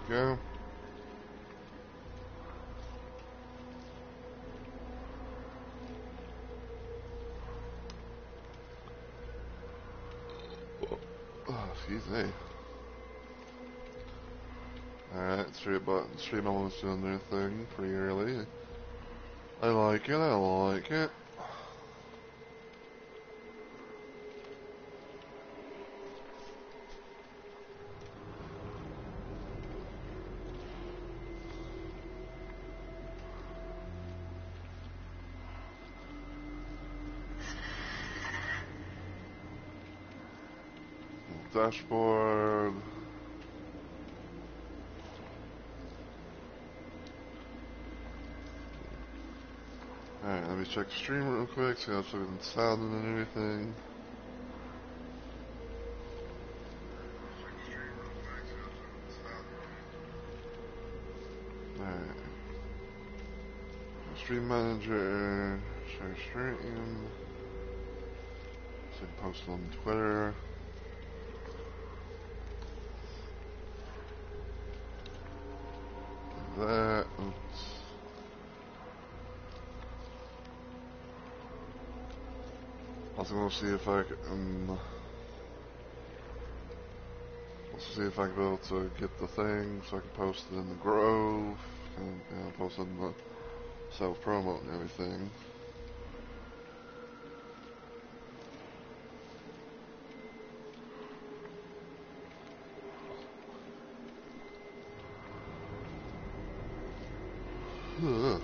Go. Oh, excuse me. Alright, stream almost doing their thing pretty early. I like it, I like it. Dashboard. Alright, let me check the stream real quick, see how it's looking sound and everything. Alright. Stream manager, share stream. So post on Twitter. That. Oops. Also gonna see if I can. Let's see if I can be able to get the thing so I can post it in the Grove and post it in the self promo and everything. Ugh.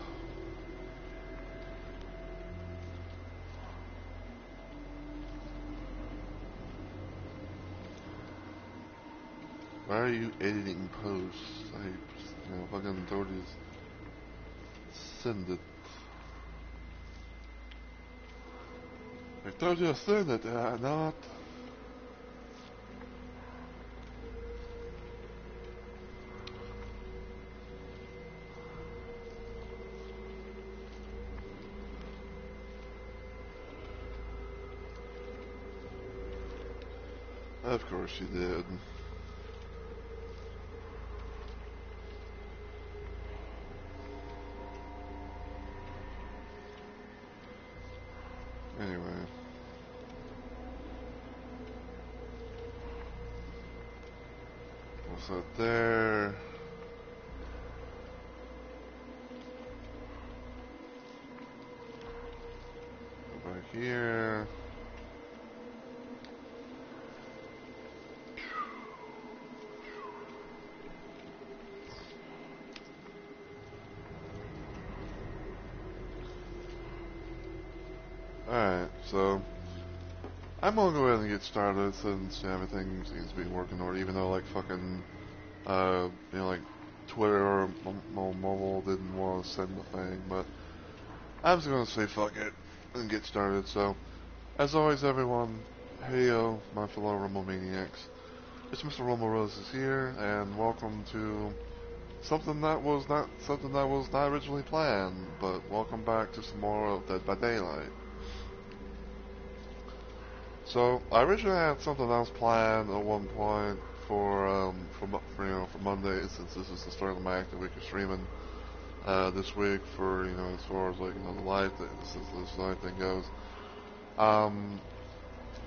Why are you editing posts? I fucking told you send it. I told you to send it, did I not? Of course you did. Anyway. What's that there? Go back here. Alright, so I'm gonna go ahead and get started since everything seems to be working in order, even though like fucking like Twitter or mobile didn't want to send the thing, but I'm just gonna say fuck it and get started. So, as always, everyone, hey yo, my fellow Rumble Maniacs, it's Mr. Rumble Roses here, and welcome to something that was not originally planned, but welcome back to some more of Dead by Daylight. So I originally had something else planned at one point for Monday, since this is the start of my active week of streaming this week for as far as like the live thing, this live thing goes.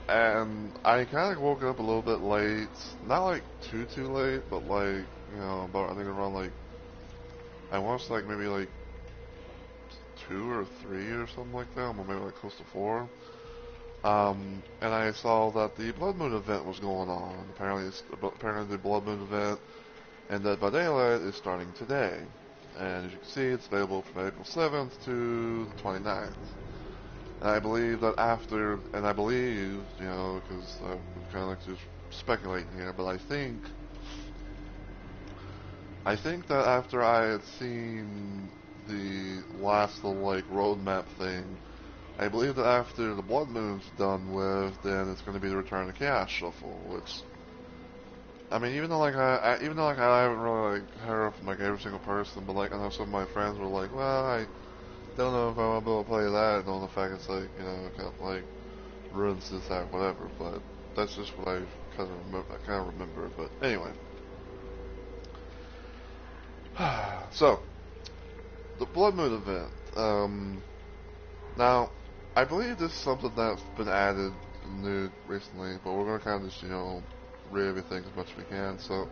And I kind of woke up a little bit late, not like too late, but like about I think around like I watched like maybe like 2 or 3 or something like that, or maybe like close to 4. And I saw that the Blood Moon event was going on. Apparently the Blood Moon event and Dead by Daylight is starting today. And as you can see, it's available from April 7th to the 29th. And I believe that because I'm kind of like just speculating here, but I think that after I had seen the last little like roadmap thing, I believe that after the Blood Moon's done with, then it's going to be the Return to Chaos Shuffle, which, I mean, even though I haven't really like heard from like every single person, but like I know some of my friends were like, well, I don't know if I want to be able to play that, knowing the fact it's like it kind of like ruins this out, whatever. But that's just what I kind of remember. But anyway, So, the Blood Moon event. Now, I believe this is something that's been added new recently, but we're going to kind of just, read everything as much as we can. So,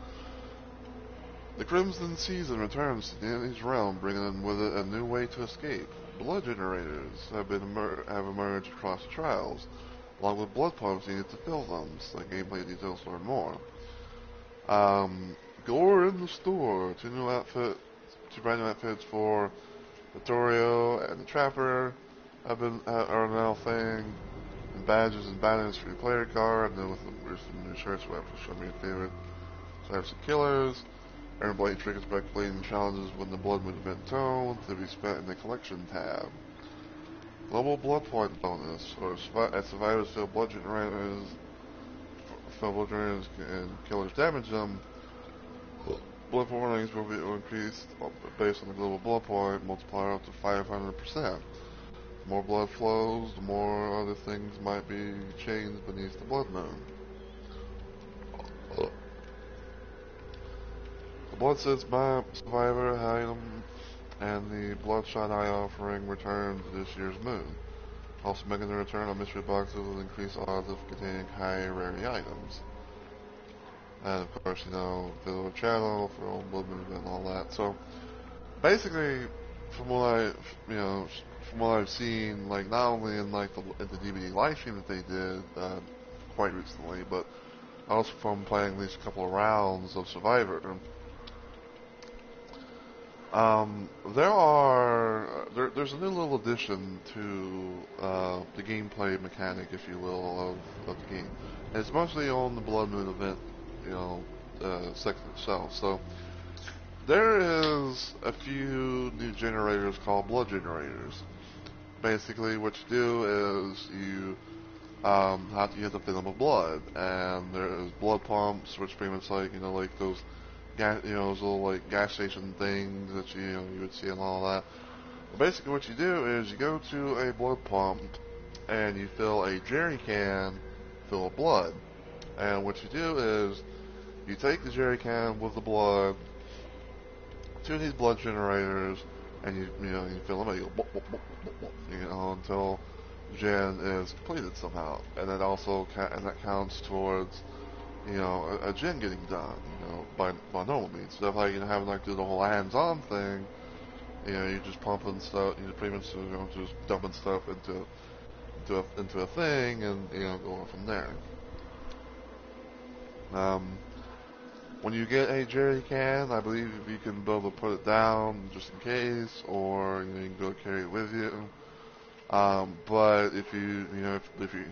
the Crimson Season returns to Danity's realm, bringing with it a new way to escape. Blood generators have emerged across the trials, along with blood pumps needed to fill them. So the gameplay details learn more. Gore in the store. Two brand new outfits for Vittorio and the Trapper are now a thing. And badges and banners for your player card. And then with some new shirts, we'll have to show me your favorite types of killers. Earn blade triggers by completing challenges when the Blood Moon event tone to be spent in the collection tab. Global blood point bonus, or as survivors fill blood generators and killers damage them, blood warnings will be increased based on the global blood point multiplier up to 500%. The more blood flows, the more other things might be chained beneath the Blood Moon. The Bloodset's map, survivor item, and the Bloodshot Eye offering return to this year's moon. Also making the return on mystery boxes with increased odds of containing high rarity items. And of course, visit our channel for all Blood Moon and all that. So basically, from what I've seen, like not only in the DVD live stream that they did quite recently, but also from playing at least a couple of rounds of Survivor. There's a new little addition to the gameplay mechanic, if you will, of the game. And it's mostly on the Blood Moon event, section itself. So there is a few new generators called blood generators. Basically, what you do is you have to get the film of blood, and there's blood pumps, which pretty much like those those little gas station things that you would see and all that. But basically, what you do is you go to a blood pump and you fill a jerry can full of blood. And what you do is you take the jerry can with the blood to these blood generators, and you fill them, and you go until gen is completed somehow, and that also that counts towards a gen getting done, by normal means. So if having do the whole hands-on thing, you're just pumping stuff, pretty much just dumping stuff into a thing, and going from there. When you get a jerry can, I believe you can be able to put it down just in case, or you can go carry it with you. But if you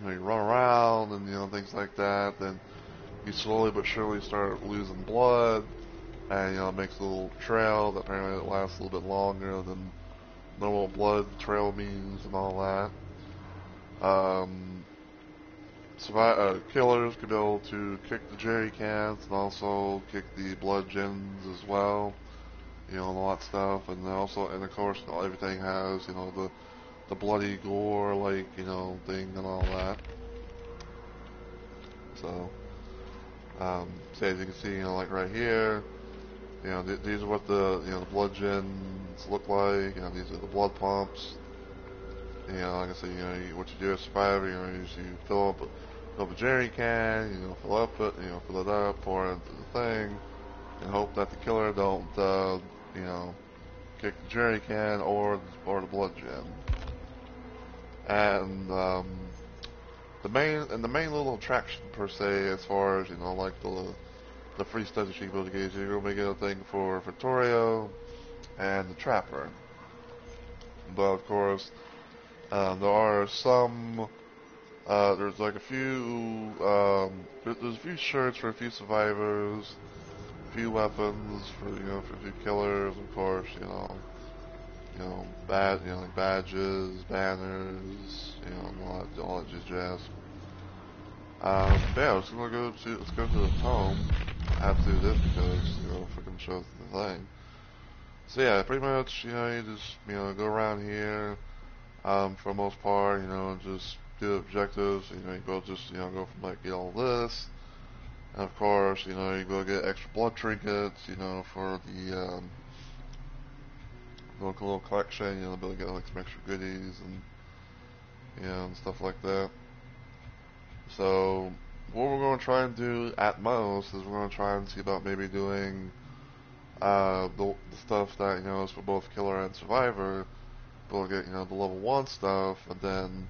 run around and things like that, then you slowly but surely start losing blood, and it makes a little trail that apparently lasts a little bit longer than normal blood trail means and all that. Killers could be able to kick the jerry cans and also kick the blood gens as well, and all that stuff. And of course, everything has the bloody gore thing and all that. So, as you can see, right here, these are what the blood gens look like. These are the blood pumps. Like I said, what you do as a survivor, is you fill up a jerry can, fill it up, pour it into the thing, and hope that the killer don't, kick the jerry can or the blood gen. And the main little attraction per se, as far as the free stuff that you can build to get, you're gonna get a thing for Vittorio and the Trapper. But of course, there are some. There's a few. There's a few shirts for a few survivors, a few weapons for for a few killers, of course. Badges, banners, all that jazz. Yeah, let's go to the tome. I have to do this because freaking shows the thing. So yeah, pretty much you just go around here. For the most part, just do objectives. You go go from get all this, and of course, you go get extra blood trinkets. For like a little collection, be able to get like some extra goodies and stuff like that. So what we're going to try and do at most is we're going to try and see about maybe doing the stuff that is for both Killer and Survivor. We'll get the level 1 stuff, and then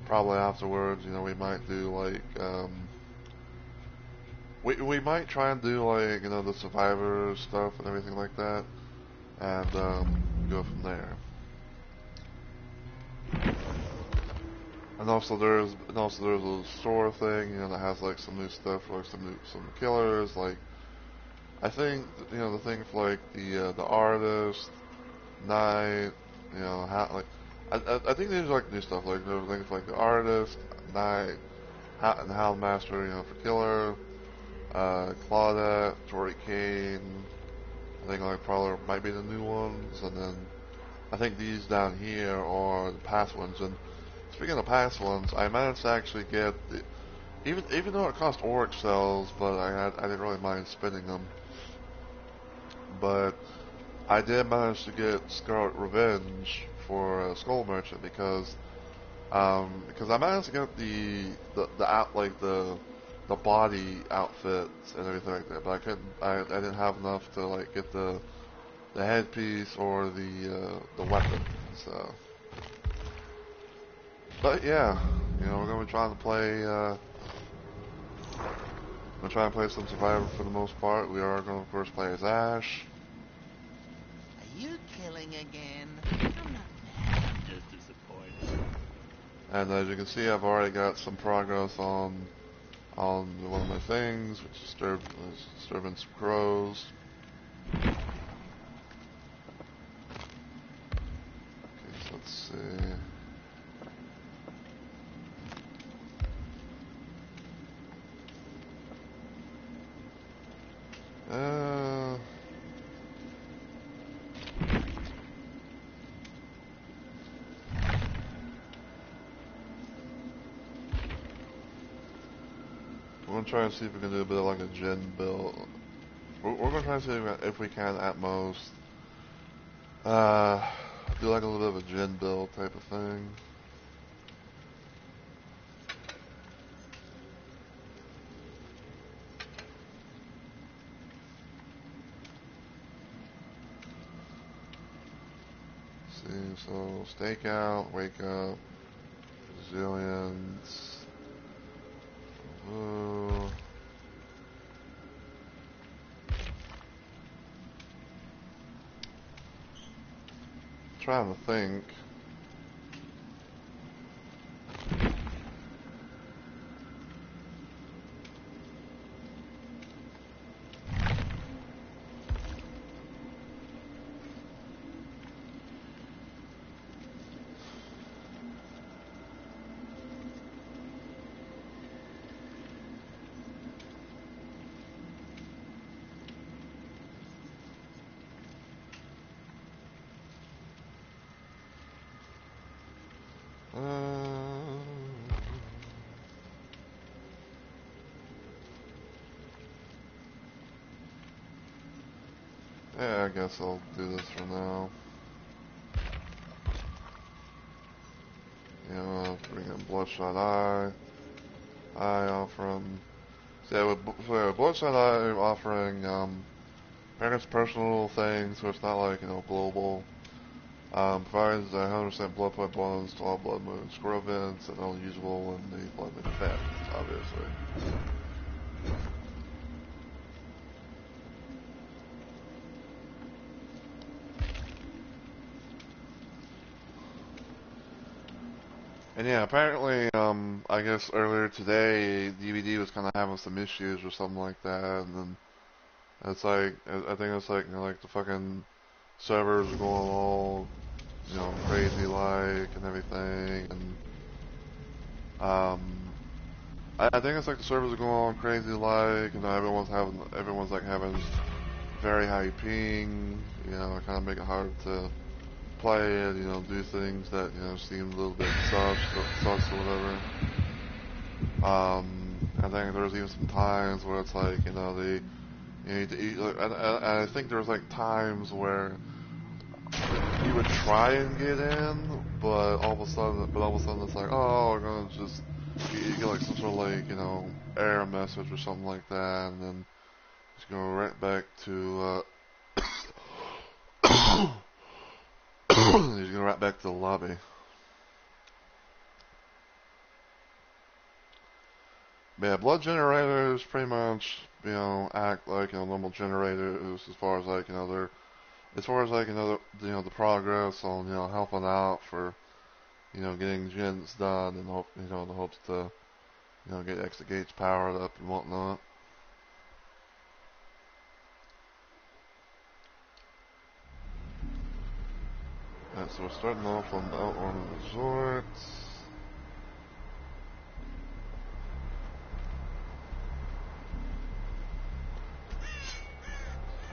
probably afterwards, we might do like we might try and do like the Survivor stuff and everything like that, and go from there. And also there's a store thing that has like some new stuff for like some killers. Like I think the thing for like the artist, Knight, how, like I think there's like new stuff like there's things like the artist, Knight, and Houndmaster, for killer, Claudette, Tori Kane. I think like probably might be the new ones, and then I think these down here are the past ones. And speaking of past ones, I managed to actually get even though it cost Auric cells, but I didn't really mind spending them. But I did manage to get Scarlet Revenge for Skull Merchant because I managed to get the body outfits and everything like that, but I didn't have enough to like get the headpiece or the weapon. So, but yeah, we're gonna be trying to play. We're trying to play some Survivor for the most part. We are going to, of course, play as Ash. Are you killing again? I'm not mad. I'm just disappointed. And as you can see, I've already got some progress on one of my things, which is disturbing some crows. Okay, so let's see. We're going to try and see if we can do a bit of like a gen build. We're going to try and see if we can at most do like a little bit of a gen build type of thing. See, so stakeout, wake up, resilience. Trying to think. Yeah, I guess I'll do this for now. Bring in Bloodshot Eye. Offering. So yeah, with Bloodshot Eye offering, parents' personal things, so it's not like, global. Provides 100% blood point bonus to all blood moon squirrel events and only usable in the blood moon event, obviously. And yeah, apparently, I guess earlier today, DVD was kind of having some issues or something like that, and then it's like, I think it's like, like the fucking servers are going all, crazy like and everything, and, I think it's like the servers are going all crazy like, everyone's like having very high ping, kind of make it hard to play it, do things that, seem a little bit sus or whatever. I think there's even some times where it's like, and I think there's like times where you would try and get in, but all of a sudden it's like, oh, we're gonna just you get like some sort of like, you know, error message or something like that, and then just go right back to just go right back to the lobby. But yeah, blood generators pretty much, you know, act like, you know, normal generators as far as like, you know, they're as far as like, you know, the progress on, you know, helping out for, you know, getting gens done and hope, you know, in the hopes to, you know, get extra gates powered up and whatnot. Alright, so we're starting off on the Outlaw Resort.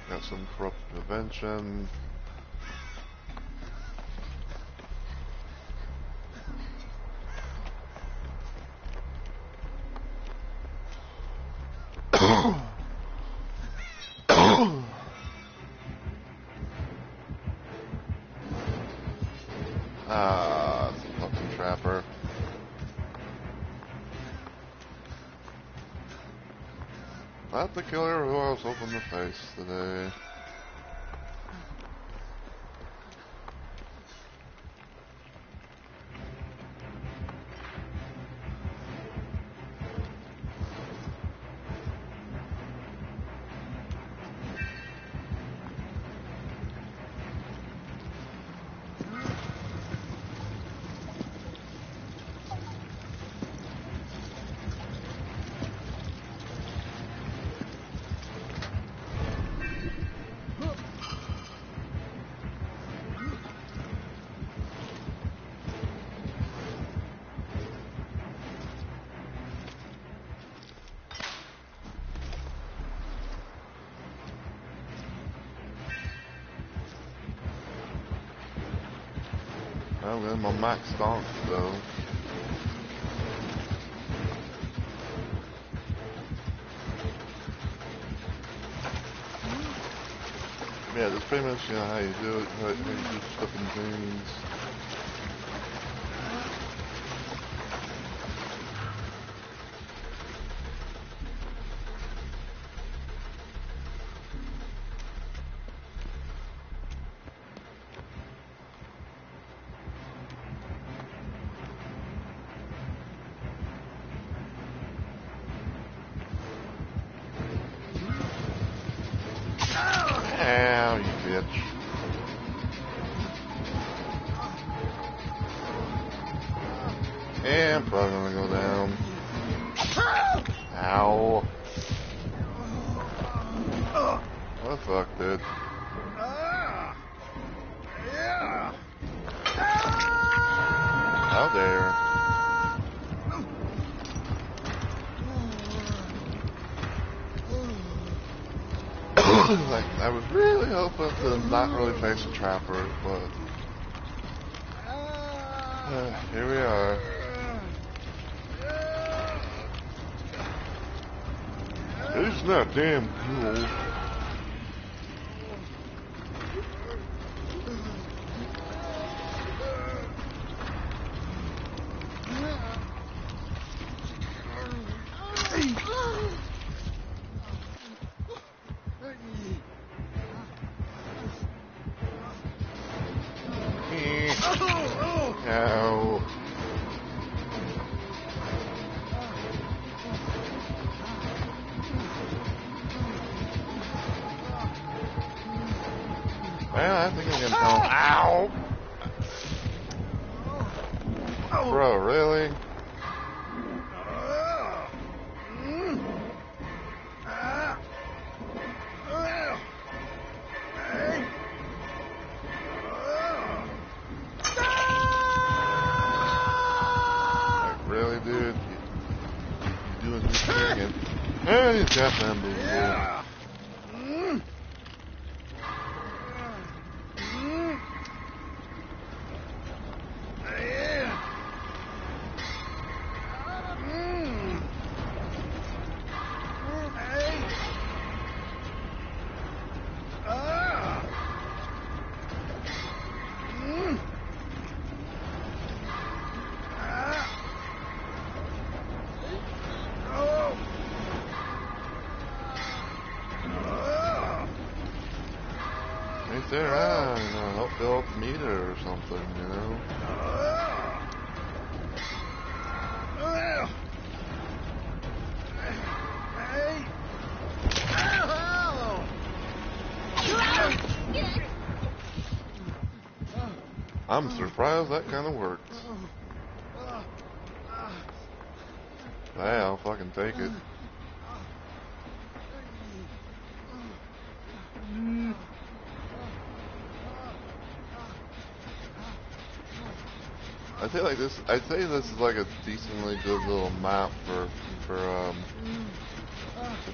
Got some corrupt prevention. Ah, it's a fucking trapper. Not the killer who I was hoping to face today. I'm getting my max stonk though. Yeah, that's pretty much, you know, how you do it, how you do stuff and things. Ow, you bitch. And I'm probably gonna go down. Ow. What the fuck, dude? How dare. Like, I was really hoping to not really face a trapper, but here we are. It's not damn cool. Ow. Well, I think I'm gonna tell. Ow! Bro, really? Like, really, dude? You doing this again? Hey, it's got unbelievable. stay around, you know, help fill up the meter or something, you know. I'm surprised that kind of worked. Hey, I'll fucking take it. I'd say this is like a decently good little map for the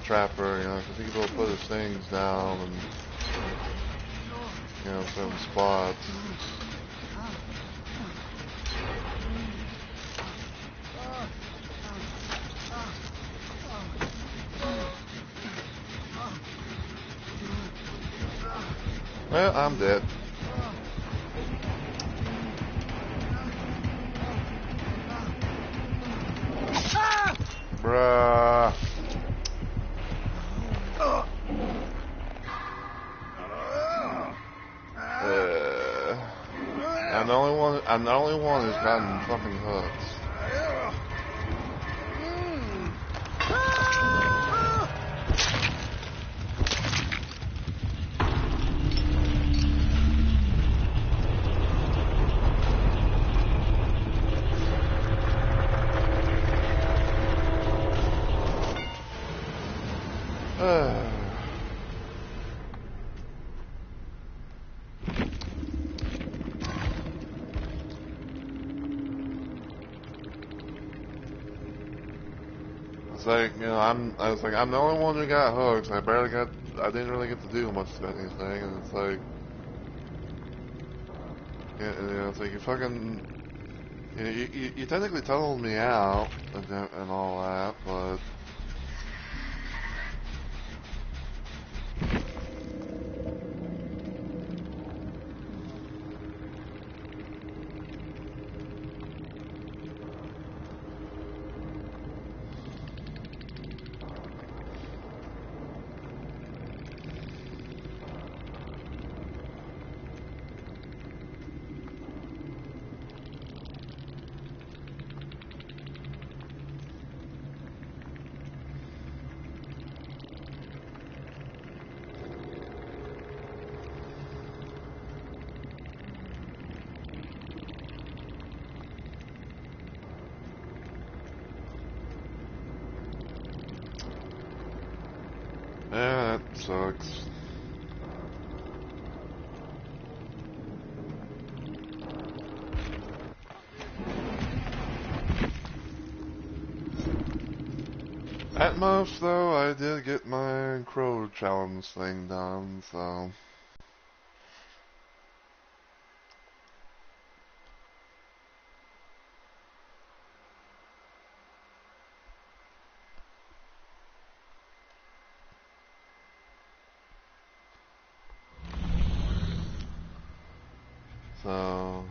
trapper, you know, because he can go put his things down and, you know, certain spots. Well, I'm dead. Bruh. I'm the only one who's gotten fucking hooks. It's like, you know, I was like, I'm the only one who got hooks. I didn't really get to do much of anything, and it's like, you know, it's like you fucking, you know, you technically told me out and all that, but. Yeah, that sucks. At most, though, I did get my crow challenge thing done, so. So,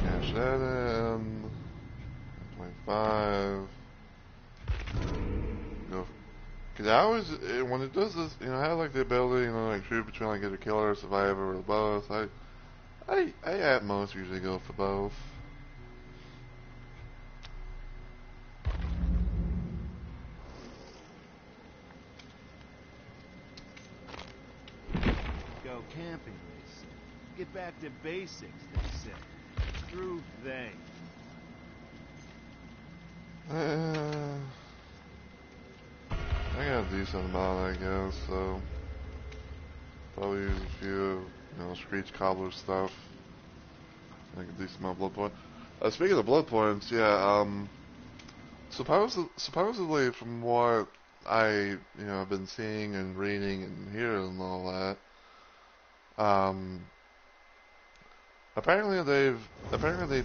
cash that in. 25. Go. Cause I always, when it does this, you know, I have like the ability, you know, like shoot between like either killer or survivor or both. I at most usually go for both. Go camping, they say. Get back to basics, they say. Screw they. I got a decent amount, I guess, so probably use a few, you know, Screech Cobbler stuff. Like a decent amount of blood points. Speaking of blood points, yeah, supposedly from what I, you know, have been seeing and reading and hearing and all that, apparently they've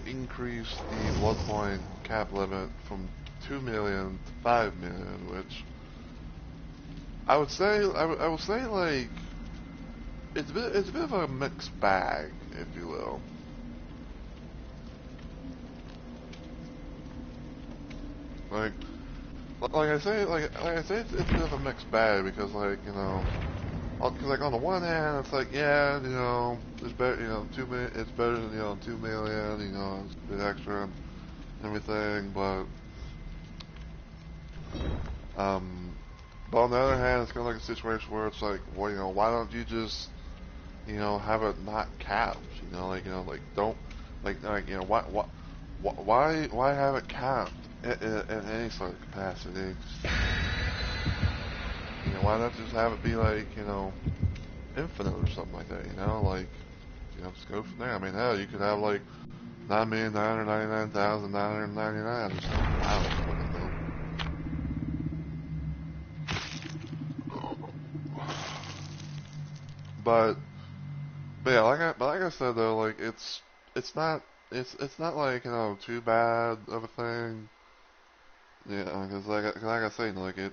increased the blood point cap limit from 2 million to 5 million, which I would say like it's a bit of a mixed bag, if you will. Like I say, it's a bit of a mixed bag because, like, you know, Because like on the one hand, it's like, yeah, you know, it's better, you know, 2 million, it's better than, you know, 2 million, you know, it's a bit extra and everything, but on the other hand, it's kind of like a situation where it's like, well, you know, why don't you just, you know, have it not capped, you know, like don't, you know, why have it capped in any sort of capacity? You know, why not just have it be like, you know, infinite or something like that, you know, like, you know, just go from there. I mean, hell, you could have like 9,999,999 or something. I don't fucking know. But yeah, like I said though, like it's not like, you know, too bad of a thing. Yeah, because like I say, like it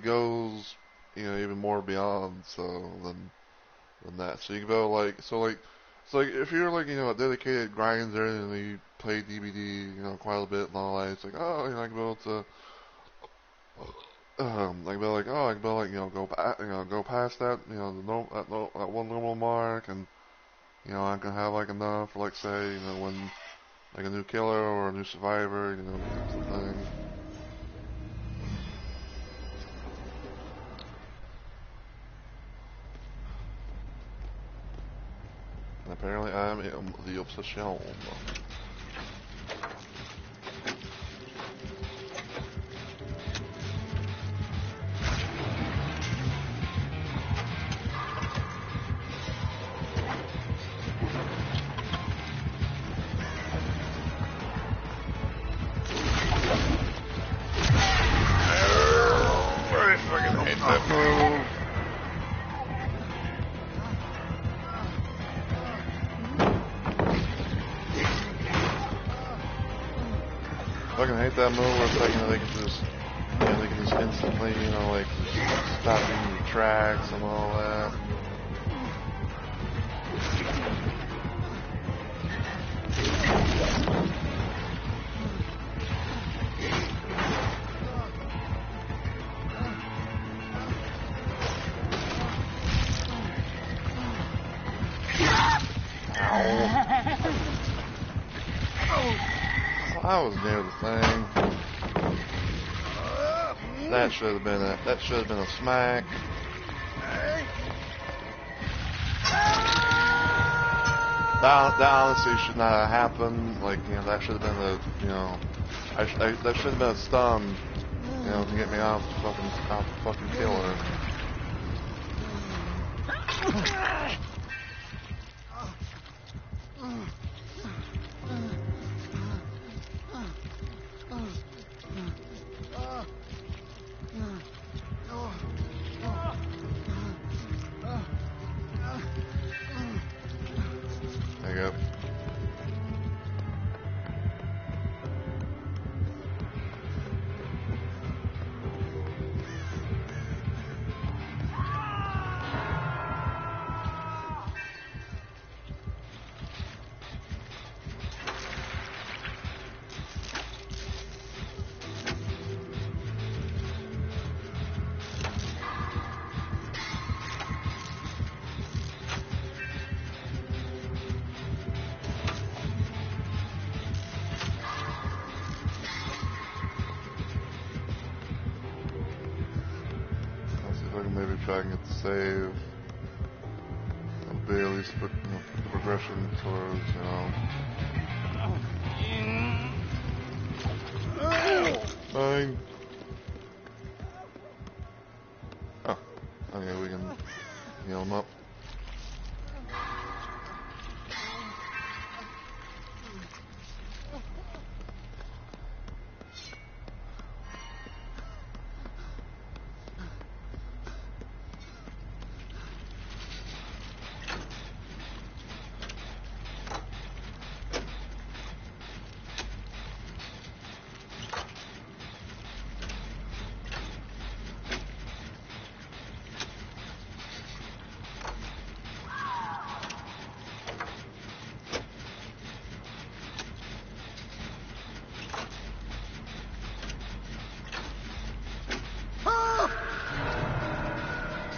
goes, you know, even more beyond than that. So you can go like if you're like, you know, a dedicated grinder and you play DBD, you know, quite a bit and all that, it's like, oh, you know, I can be able to like be like, oh, I can be like, you know, go past that, you know, that one normal mark, and you know, I can have like enough for, like, say, you know, when like a new killer or a new survivor, you know, something. And apparently, I am the obsession. I fucking hate that move. Fucking hate that move where it's like, you know, they can just, you know, they can just instantly, you know, like, stop you in your tracks and all that. I was near the thing. That should have been a smack. That honestly should not have happened. Like, you know, that should have been a, you know, that should have been a stun, you know, to get me off the fucking killer. There you go. Maybe try and get the save. That'll be at least the progression towards, you know. Fine. Oh, okay, we can heal him up.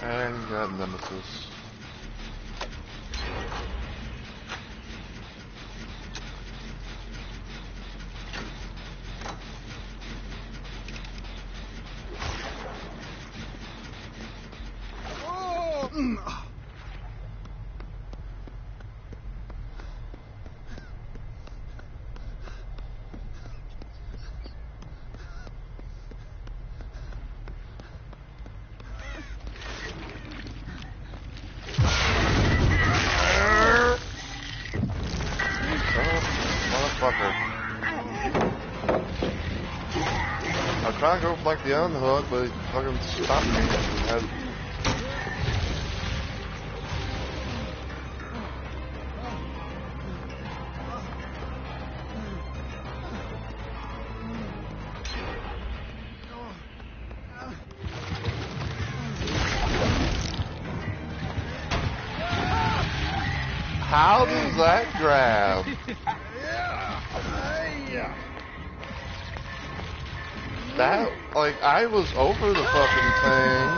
And you got Nemesis. I tried to go for like the unhook, but he fucking stopped me. How does that grab? That, like, I was over the fucking thing.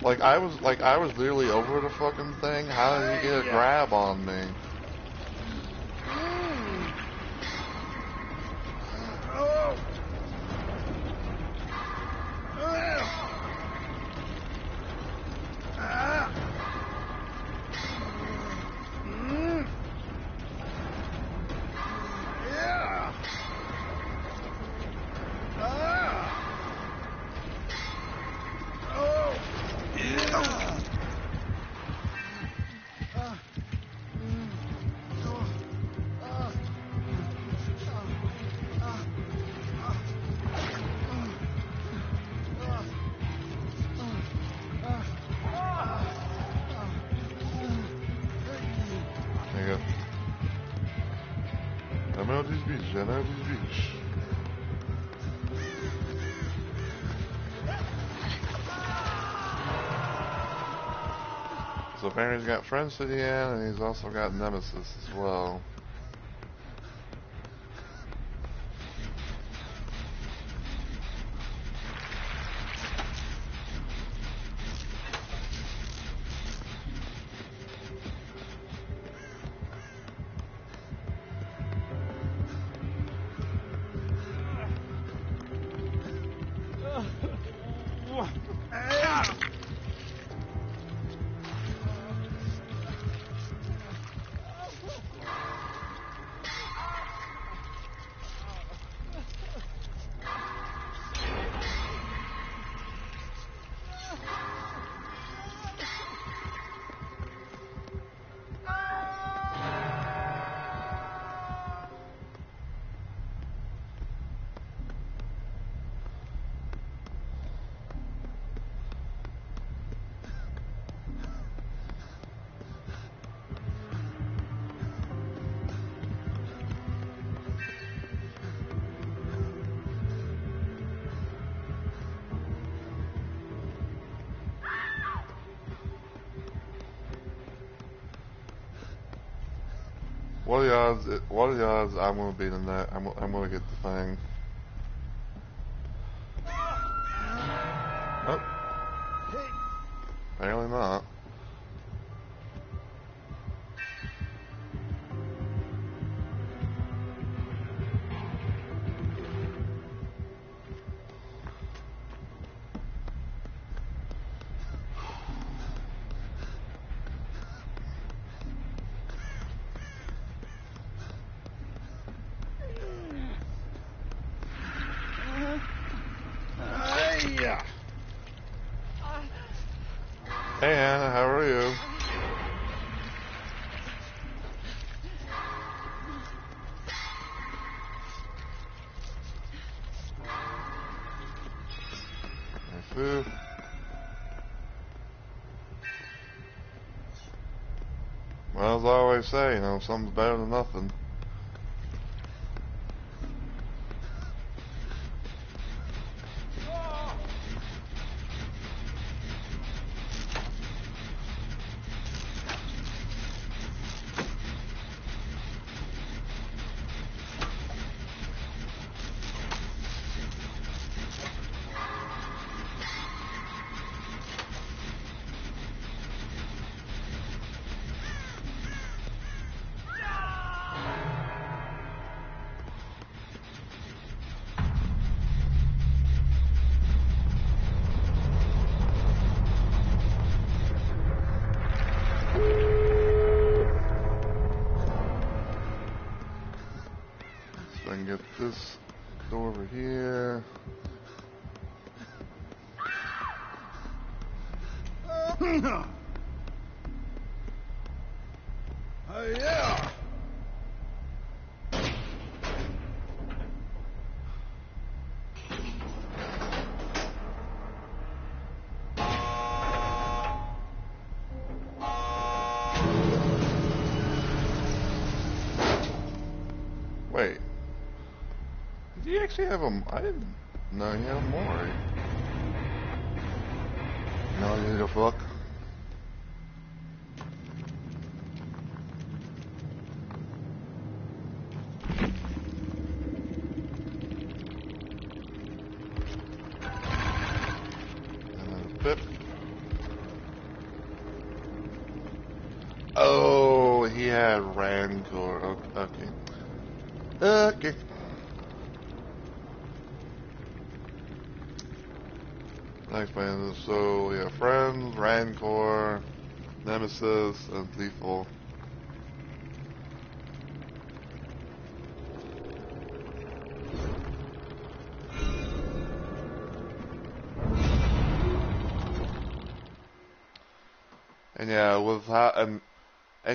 Like I was literally over the fucking thing. How did he get a grab on me? So apparently he's got friends to the end, and he's also got Nemesis as well. What are the odds? What are the odds I'm gonna beat in that? I'm gonna get the thing. Oh, apparently not. Hey Anna, how are you? Nice. Well, as I always say, you know, something's better than nothing. So I can get this door over here. Oh, yeah! Wait. Did he actually have a... I didn't know he had a Mori. No, you need a fuck. And then a pip. Oh, he had Rancor. Okay. Okay. Thanks, man. So, yeah, Friends, Rancor, Nemesis, and Lethal. And yeah, with that, and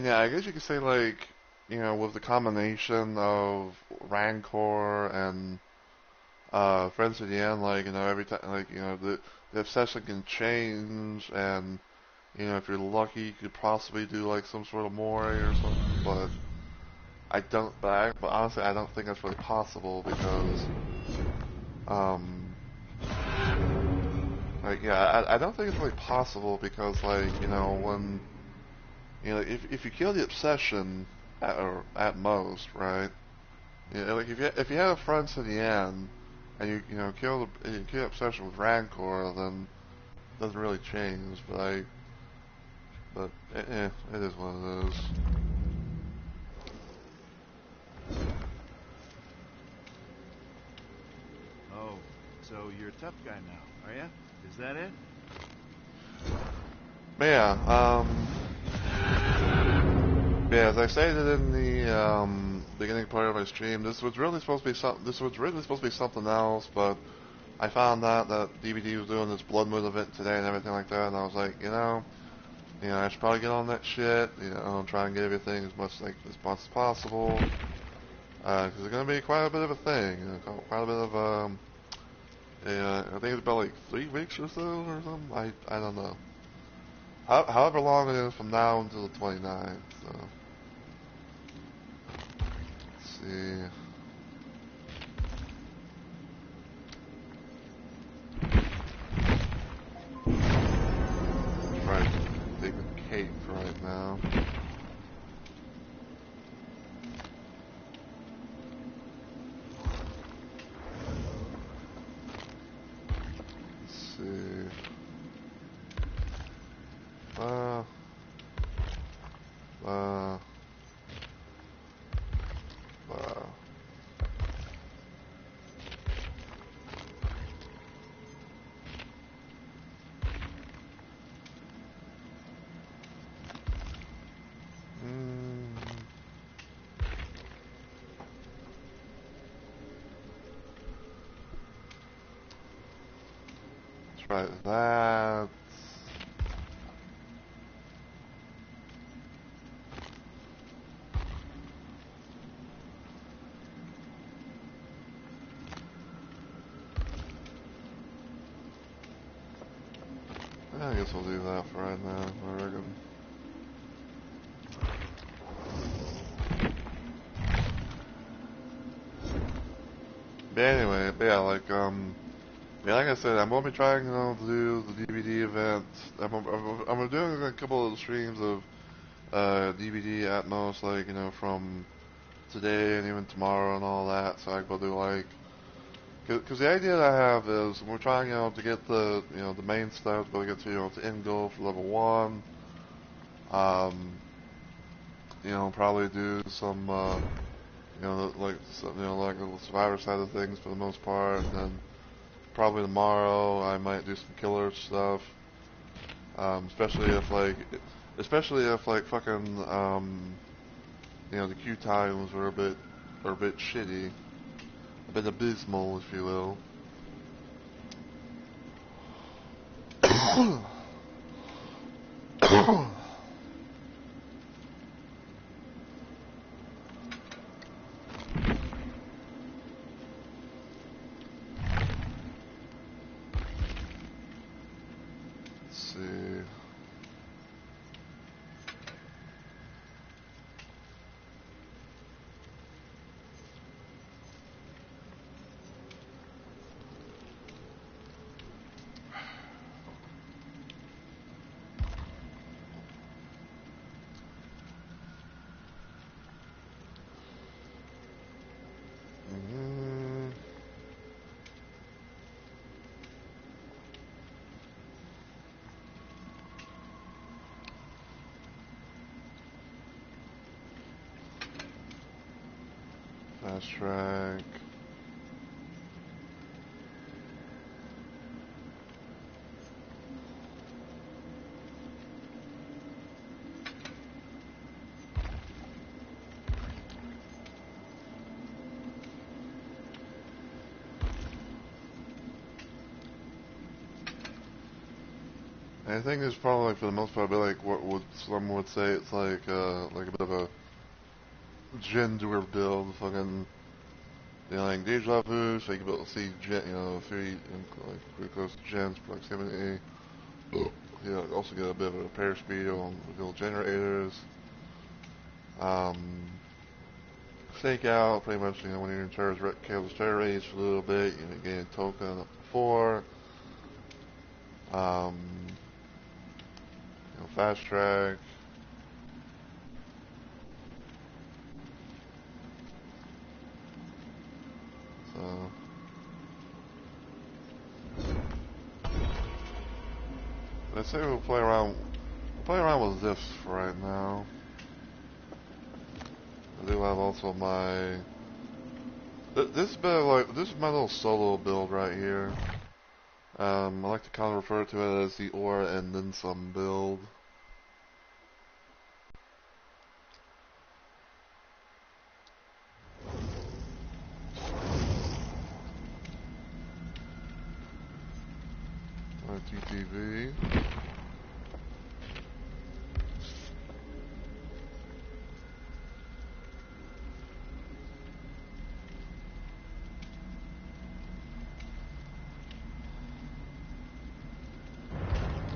yeah, I guess you could say, like, you know, with the combination of Rancor and Friends at the end, like, you know, every time, like, you know, the obsession can change, and, you know, if you're lucky, you could possibly do, like, some sort of Mori or something, but but honestly, I don't think that's really possible, because, like, yeah, I don't think it's really possible, because, like, you know, when, you know, if you kill the obsession, or at most, right, you know, like, if you have Friends to the end, and you know kill the obsession with Rancor, then it doesn't really change. But it is what it is. Oh, so you're a tough guy now, are ya? Is that it? But yeah, as I stated in the beginning part of my stream, this was really supposed to be something else, but I found out that DVD was doing this Blood Moon event today and everything like that, and I was like, you know, I should probably get on that shit, you know, try and get everything as much as possible, because it's gonna be quite a bit of a thing, you know, quite a bit of yeah, I think it's about like 3 weeks or so or something. I don't know. However long it is from now until the 29th. So let's see. Try to dig a cave right now. Let's see. Uh. Try that. I guess we'll do that for right now, I reckon. But anyway, but yeah, yeah, like I said, I'm gonna be trying, you know, to do the DVD event. I'm doing a couple of streams of DVD at most, like, you know, from today and even tomorrow and all that. So I will do like, because the idea that I have is we're trying, you know, to get the, you know, the main stuff, but we get to, you know, to end goal for level 1. You know, probably do some, you know, like, you know, like the survivor side of things for the most part, and then probably tomorrow I might do some killer stuff. Especially if like fucking, you know, the queue times are a bit shitty. a bit abysmal, if you will. Let's see. Fast track. I think it's probably, like, for the most part, like what would some would say it's like a bit of a gender build, fucking, you know, like deja vu, so you can be able to see, pretty close to Jen's proximity. You know, also get a bit of a repair speed on reveal generators. Stake out, pretty much, you know, when you're in charge of Caleb's terror rates for a little bit, you know, gain a token up to 4. You know, fast track. So let's say we'll play around with this for right now. I do have also my this is my little solo build right here. I like to kind of refer to it as the or and then some build. TTV.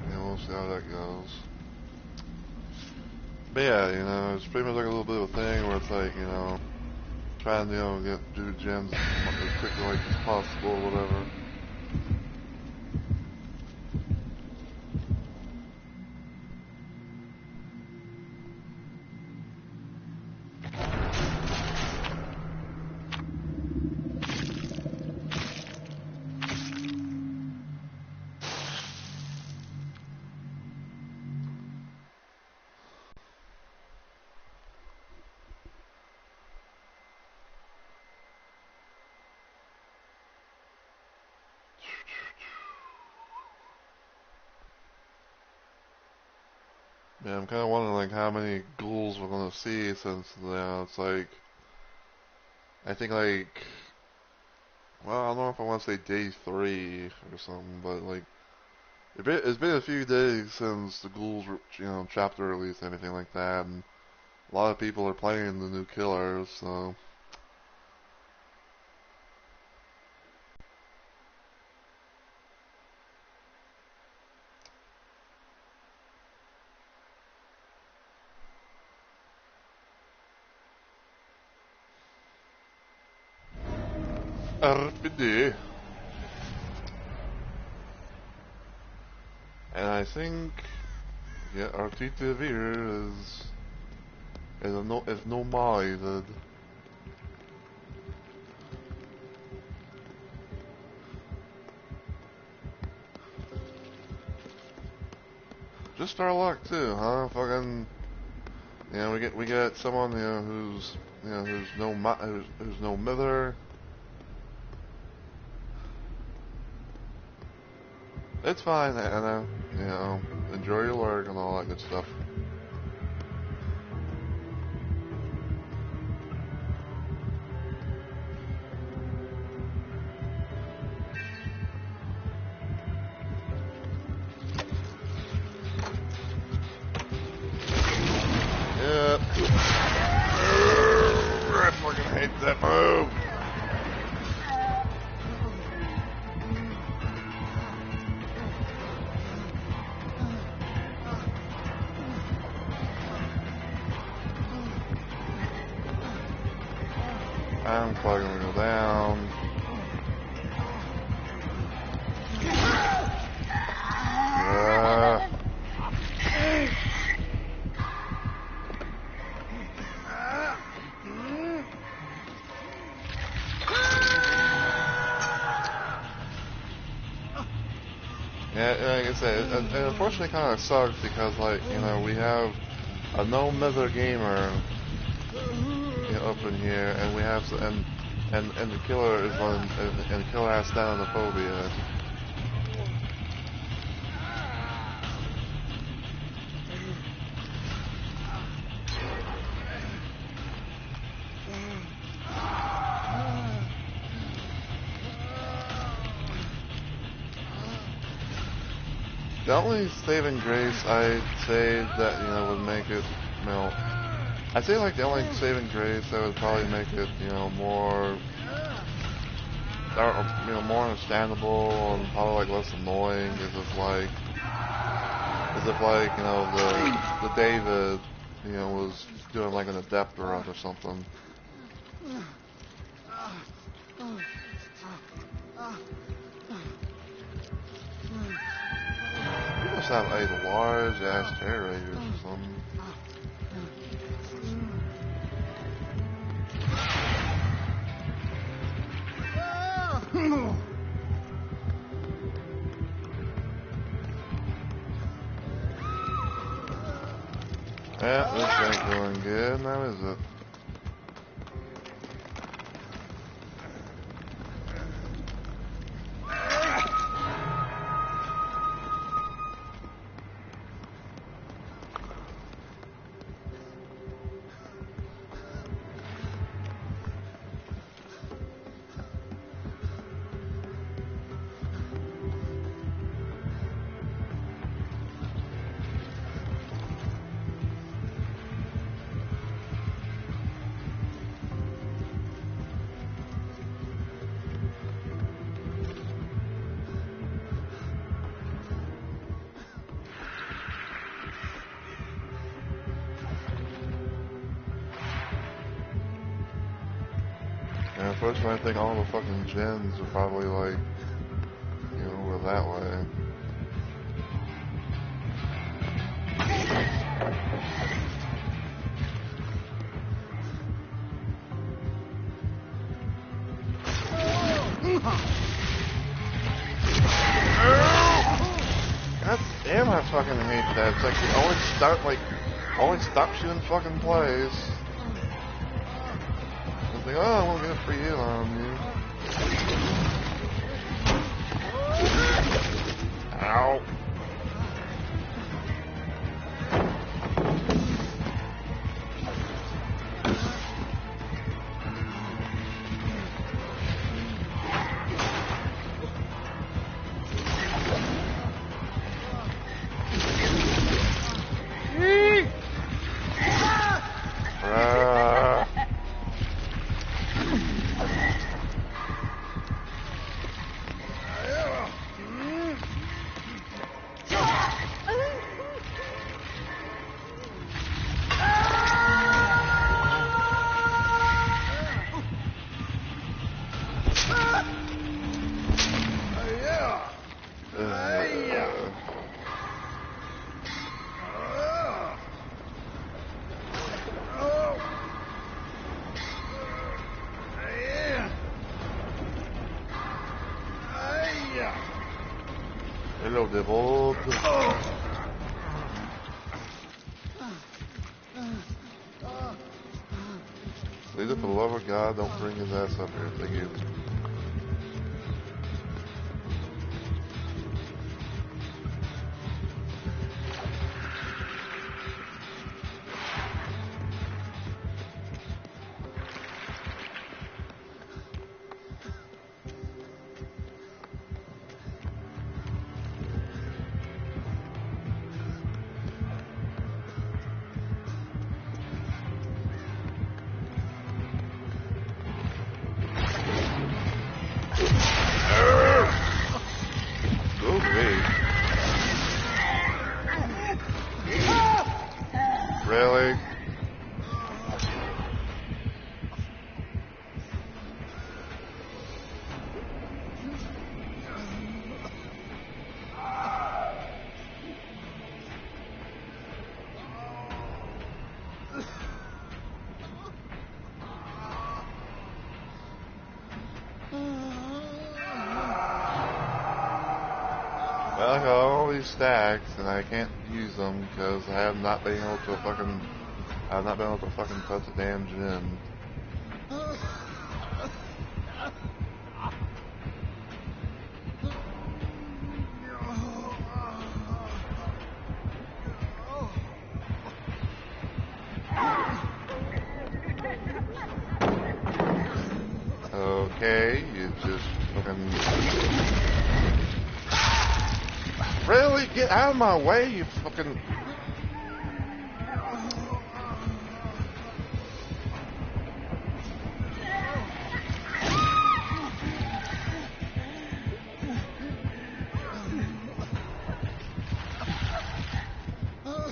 We'll see how that goes. But yeah, you know, it's pretty much like a little bit of a thing where it's like, you know, trying to, you know, do gens as quickly like as possible or whatever. Yeah, I'm kind of wondering like how many ghouls we're gonna see since now it's like I think like well I don't know if I want to say day 3 or something, but like it's been a few days since the ghouls chapter release and everything like that, and a lot of people are playing the new killers, so. RPD. And I think, yeah, our Tita here is nominated. Just our luck too, huh? Fucking, you know, we get someone who's who's no mother. It's fine, Anna. You know, enjoy your work and all that good stuff. I'm probably gonna go down. Yeah, like I said, it unfortunately kind of sucks because, like, you know, we have a no nether gamer, you know, up in here, and we have and the killer is on, and the killer has Thanatophobia. The only saving grace I'd say that, you know, would make it, you know, I'd say like the only saving grace that would probably make it, you know, more, or, you know, more understandable and probably like less annoying is if like, you know, the David, you know, was doing like an adept run or something. You must have a large ass aerators or something. Yeah, this ain't going good, now is it? And unfortunately, I think all the fucking gens are probably like, you know, we're that way. God damn, I fucking hate that. It's like you always stops you in fucking place. It's like, oh, I won't get a free heal on you. Ow. Hello, devil. Please, for the love of God, don't bring his ass up here. Thank you. Well, I got all these stacks and I can't use them because I have not been able to fucking touch the damn gin. Okay, you just fucking really get out of my way, you fucking.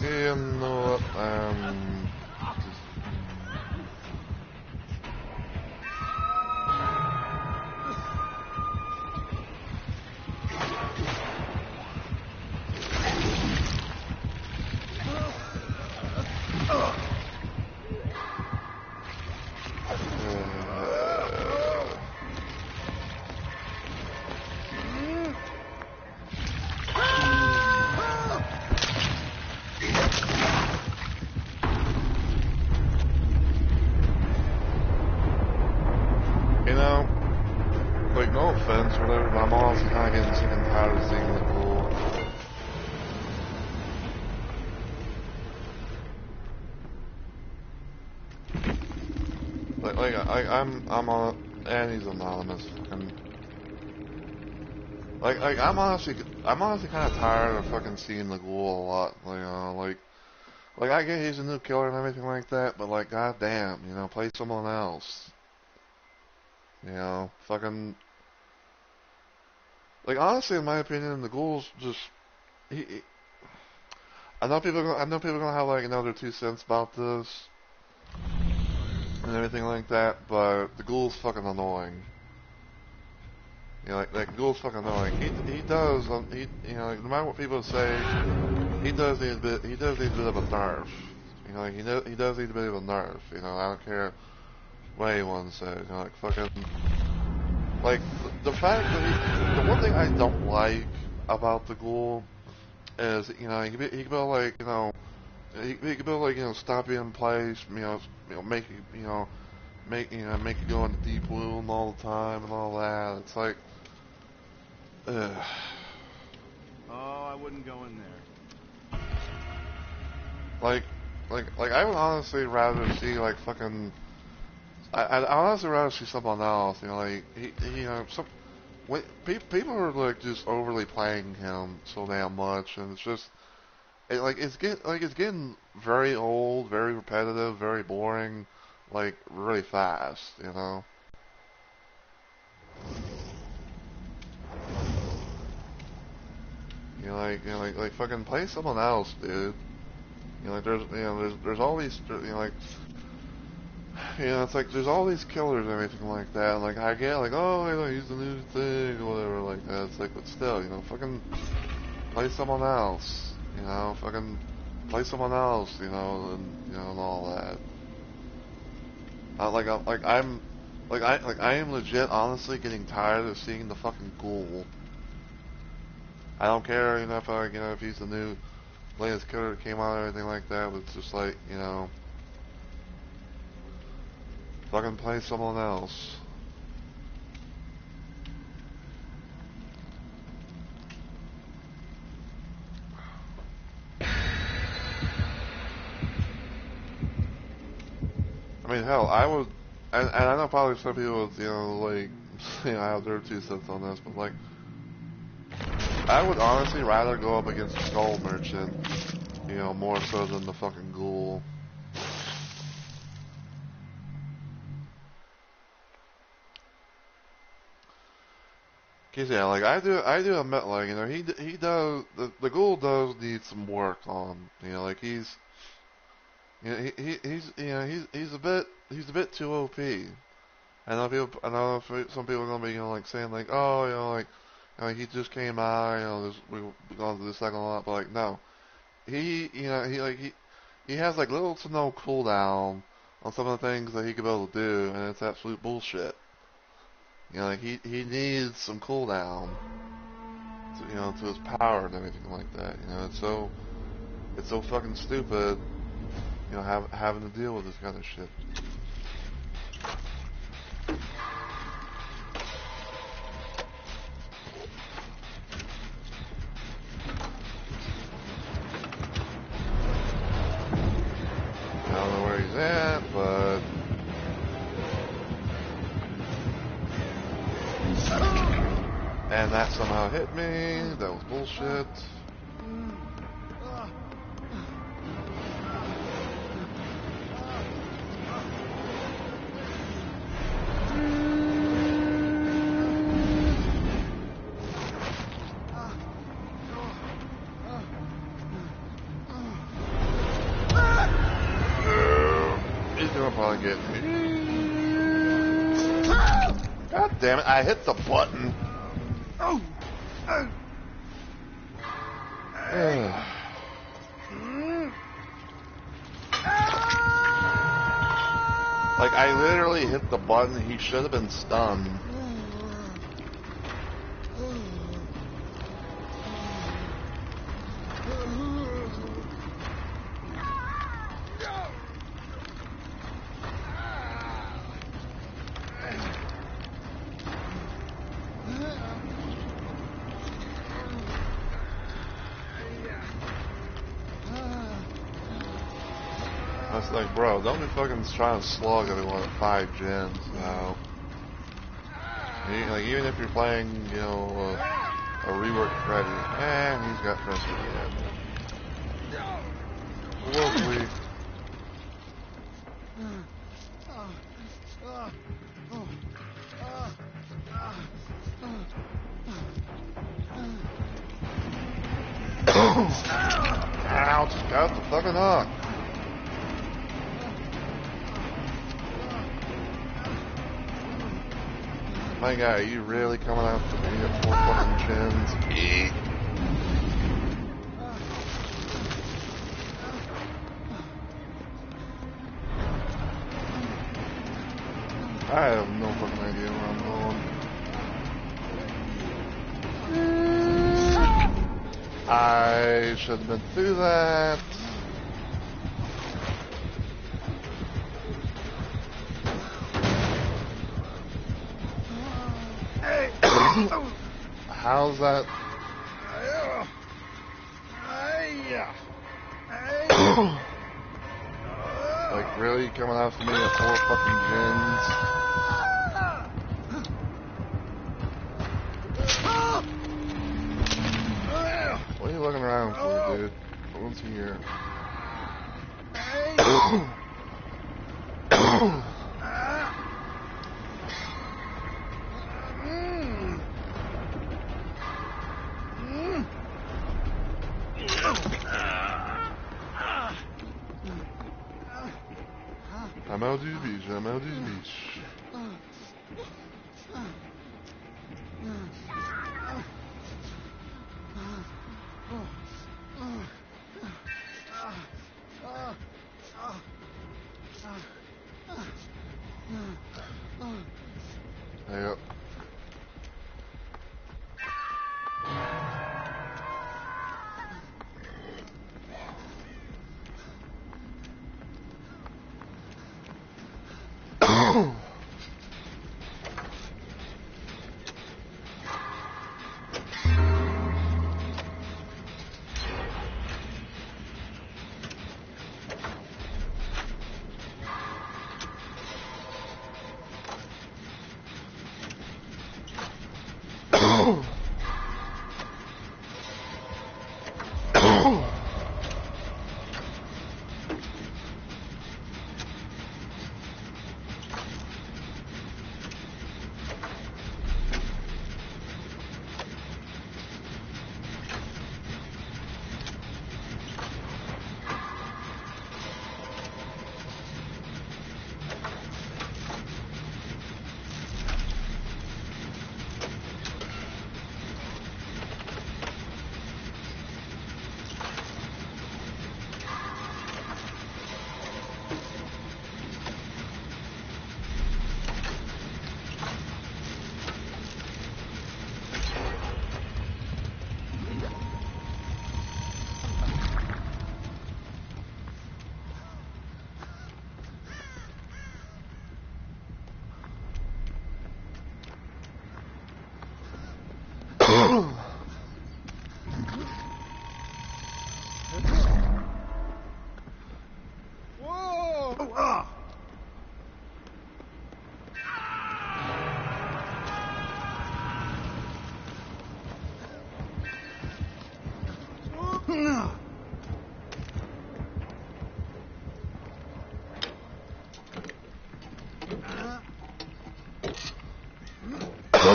You know what? You know, like, no offense or whatever, but I'm honestly kind of getting sick and tired of seeing the pool. I'm on, and he's anonymous. Fucking, I'm honestly kind of tired of fucking seeing the ghoul a lot. Like, I get he's a new killer and everything like that, but like, goddamn, you know, play someone else. You know, fucking, like, honestly, in my opinion, the ghoul's just, he I know people are gonna have like another 2 cents about this and everything like that, but the ghoul's fucking annoying. You know, like Ghoul's fucking annoying. He does you know, like, no matter what people say, he does need a bit of a nerf. You know, like, he does need a bit of a nerf. You know, I don't care what anyone says. You know, like, fucking, like, the fact that the one thing I don't like about the Ghoul is, you know, he could be like, you know, he could be like, you know, stop you in place, make make you go into deep wound all the time and all that. It's like, ugh. Oh, I wouldn't go in there. Like, I would honestly rather see, like, fucking, I'd honestly rather see someone else, you know, like, you know, people are, like, just overly playing him so damn much, and it's just, it's getting very old, very repetitive, very boring, like, really fast, you know? Like, fucking play someone else, dude. You know, like, there's all these, you know, like, you know, it's like there's all these killers and everything like that. And like, I get like, oh, you know, he's the new thing or whatever like that. It's like, but still, you know, fucking play someone else. You know, fucking play someone else. You know, and all that. I am legit, honestly, getting tired of seeing the fucking ghoul. I don't care, you know, if he's the new latest killer that came out or anything like that. But it's just like, you know, fucking play someone else. I mean, hell, I would, and I know probably some people would, you know, like, you know, have their 2 cents on this, but like, I would honestly rather go up against the Skull Merchant, you know, more so than the fucking Ghoul. Cause yeah, like I do admit, like, you know, he does, the Ghoul does need some work on, you know, like you know, he's a bit too OP. I know some people are gonna be, you know, like saying like, oh, you know, like, he just came out, you know, we've gone through this second a lot, but like, no, you know, he has like little to no cooldown on some of the things that he could be able to do, and it's absolute bullshit. You know, like he needs some cooldown. To, you know, to his power and everything like that. You know, it's so fucking stupid. You know, having to deal with this kind of shit. I don't know where he's at, but and that somehow hit me. That was bullshit. He's gonna probably get me. God damn it, I hit the button. Like, I literally hit the button. He should have been stunned. I was like, bro, don't be fucking trying to slug everyone at 5 gens now. Like, even if you're playing, you know, a reworked Freddy, and he's got pressure again. Lovely. Ow, just got the fucking hook. My guy, are you really coming after me at 4 fucking chins? I have no fucking idea where I'm going. I should have been through that. How's that? Like, really coming after me at 4 fucking gens? What are you looking around for, dude? No one's here. I'm out of the beach, I'm out of the beach. Yep.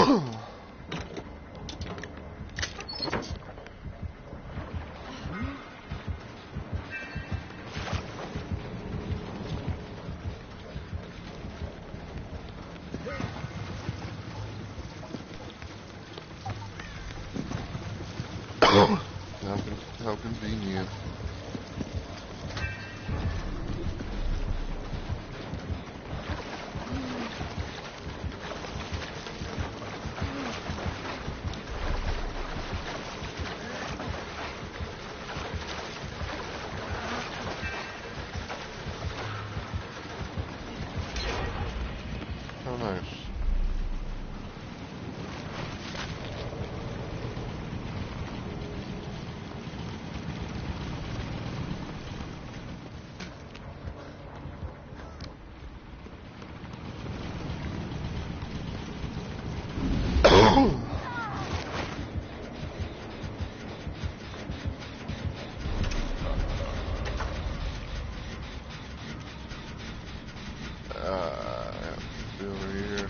How convenient. How nice. Over here.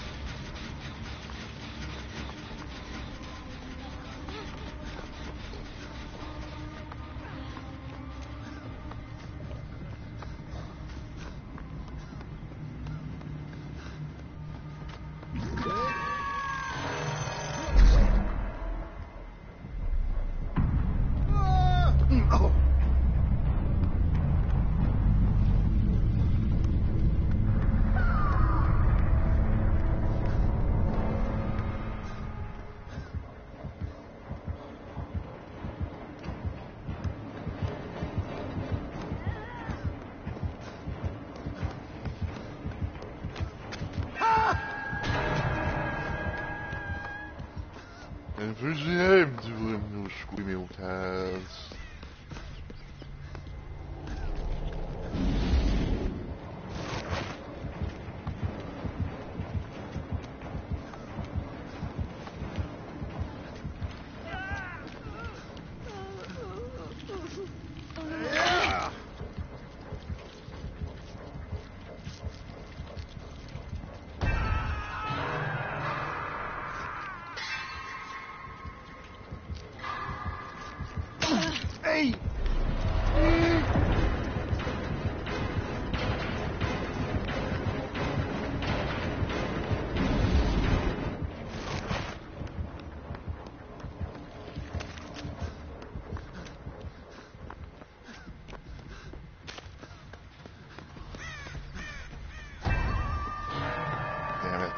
En verzuimd door mijn squimmeltjes. Hey! Damn it.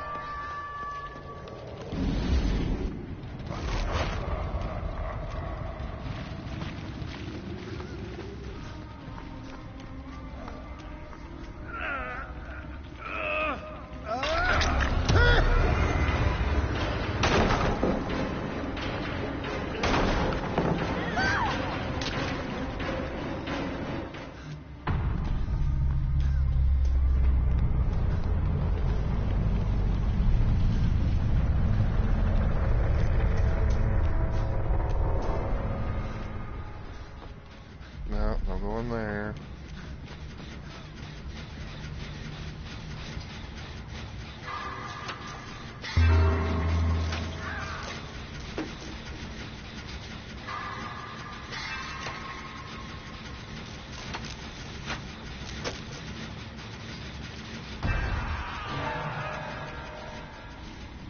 No, I'm going there.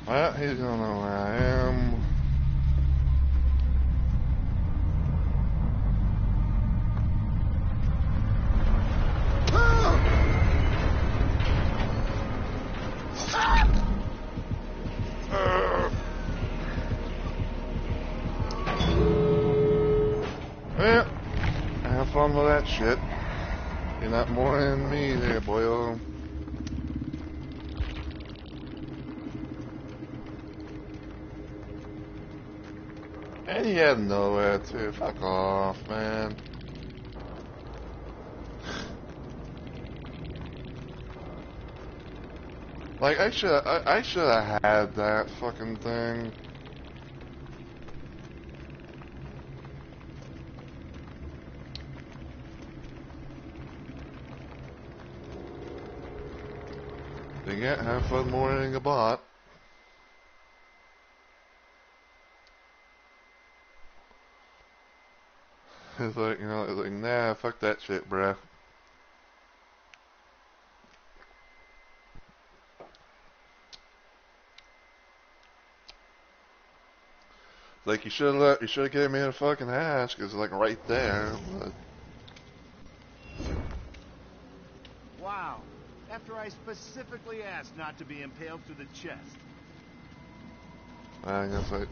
Well, he's gonna know where I am. Well, have fun with that shit. You're not more than me there, boyo. And he had nowhere to. Fuck off, man. Like, I should have had that fucking thing. Dang it, have fun morning a bot. It's like, it's like, nah, fuck that shit, bruh. Like, you should have gave me a fucking hash, cause it's like right there, but... Wow. After I specifically asked not to be impaled through the chest. I guess like,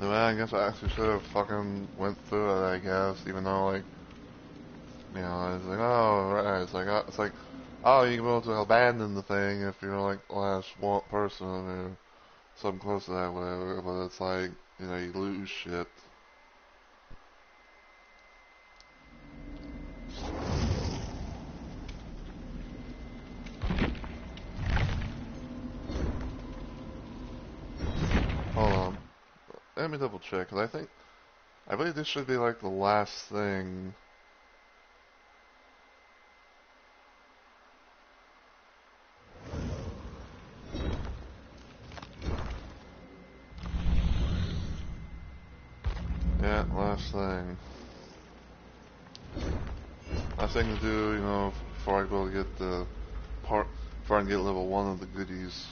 I guess I actually should have fucking went through it, I guess, even though, like, it's like, oh, right, it's like, oh, you can be able to abandon the thing if you're, like, last one person or something close to that, whatever, but it's like, you lose shit. Hold on. Let me double check, because I believe this should be, like, the last thing. Yeah, last thing. Last thing to do, before I go to get the part, before I can get level 1 of the goodies.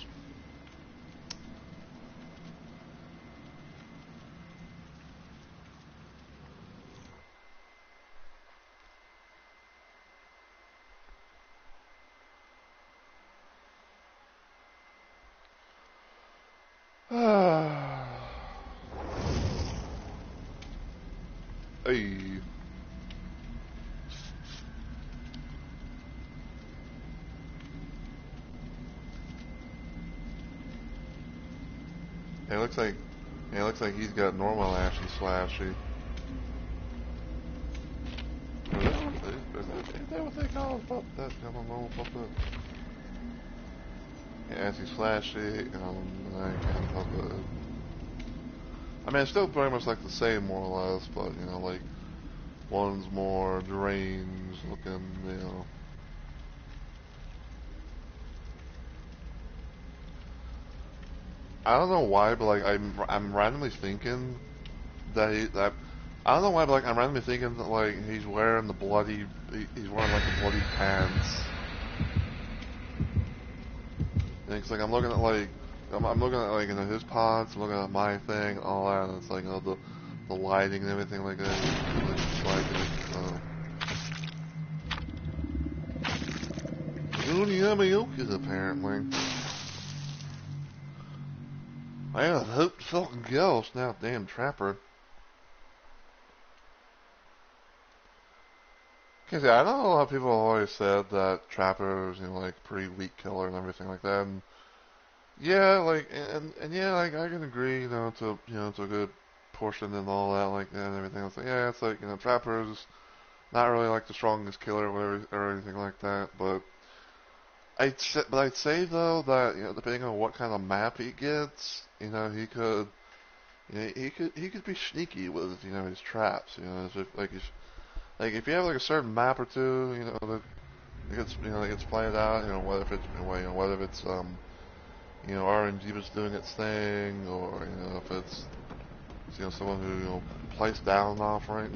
Hey. It looks like he's got normal Ashy Slashy. Is that what they call it? That kind of normal puppet? Yeah, Ashy Slashy, that kind of puppet. I mean, it's still pretty much like the same, more or less, but, like, one's more deranged looking, I don't know why, but like I'm randomly thinking that I don't know why, but like I'm randomly thinking that like he's wearing the bloody he's wearing like the bloody pants. And it's like I'm looking at like I'm looking at like his pods, I'm looking at my thing, all that, and it's like the lighting and everything like that. It's like Uni Yamaokas apparently. I hope the fucking ghost now, damn trapper. Cause yeah, I know a lot of people always said that Trapper was, like a pretty weak killer and everything like that. And yeah, like and yeah, like I can agree, to to a good portion and all that like that and everything. It's like yeah, it's like Trapper is not really like the strongest killer or whatever or anything like that. But I'd say though that depending on what kind of map he gets, he could be sneaky with his traps. Like if you have like a certain map or two, that it gets played out, whether it's RNG was doing its thing, or if it's someone who plays down off right.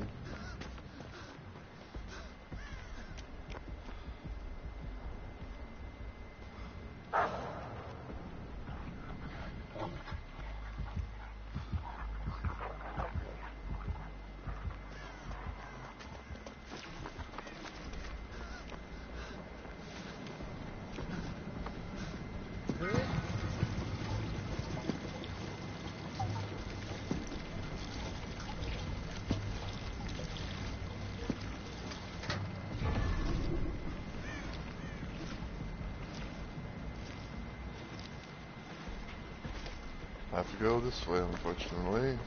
I have to go this way, unfortunately.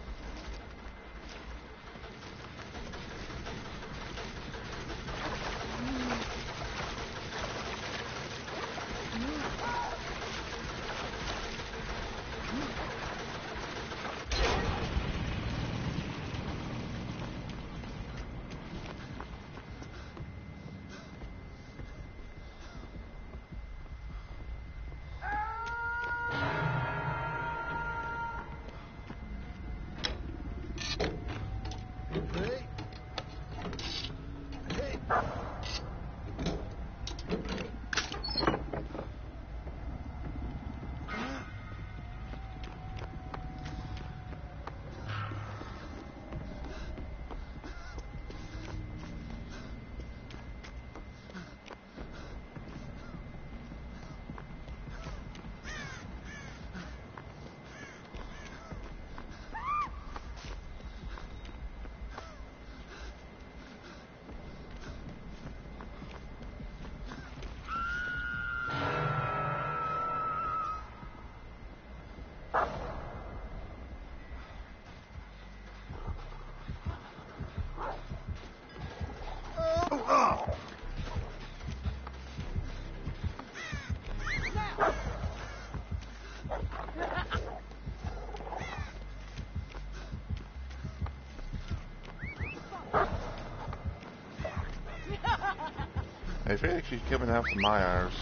feel like she's coming after my arse.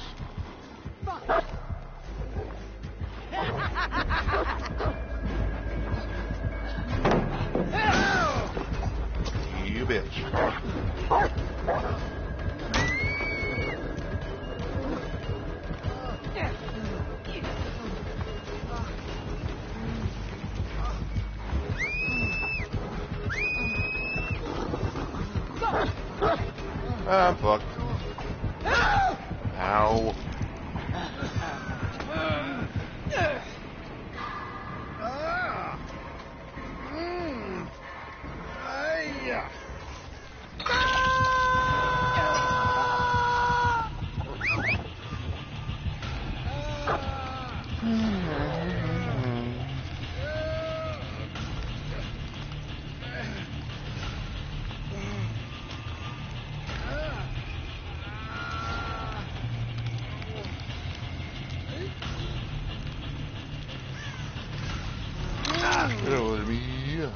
You bitch. I'm fucked. Ow. Get over me.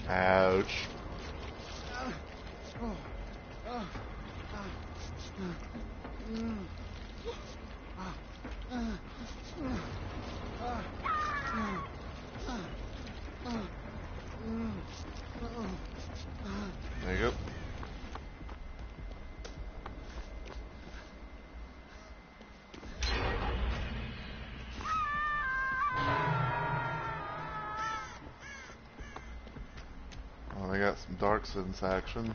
Ouch. There you go. Well, they got some Dark Sense action.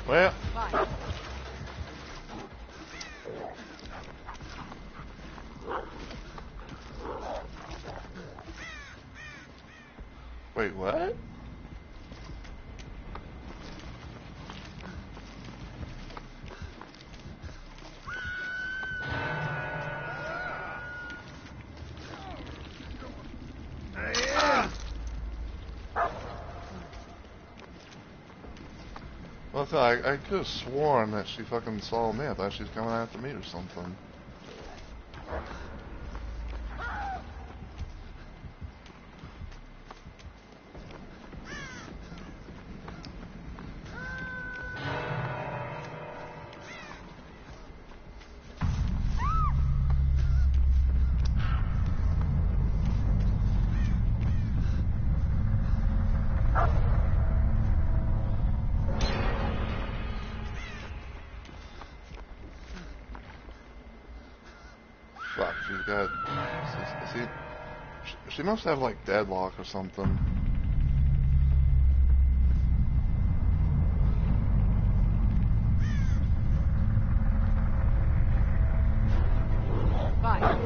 Well, wait, what? Well, I could have sworn that she fucking saw me. I thought she was coming after me or something. Fuck, she's got... See, she must have, like, deadlock or something. Bye.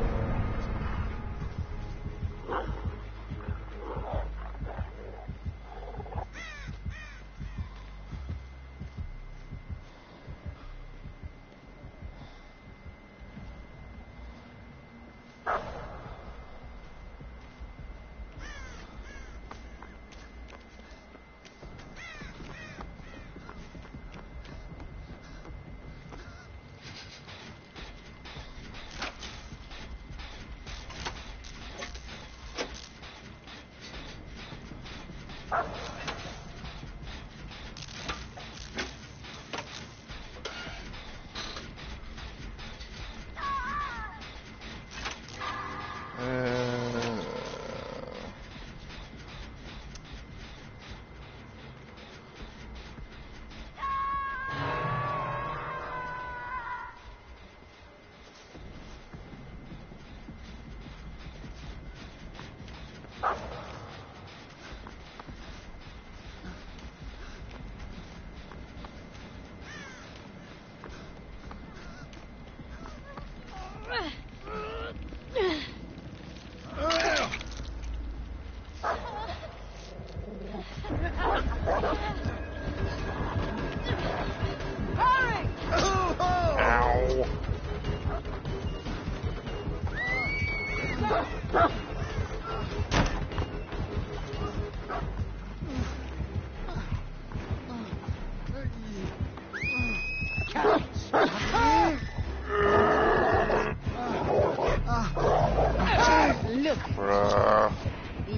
Look, Bruh.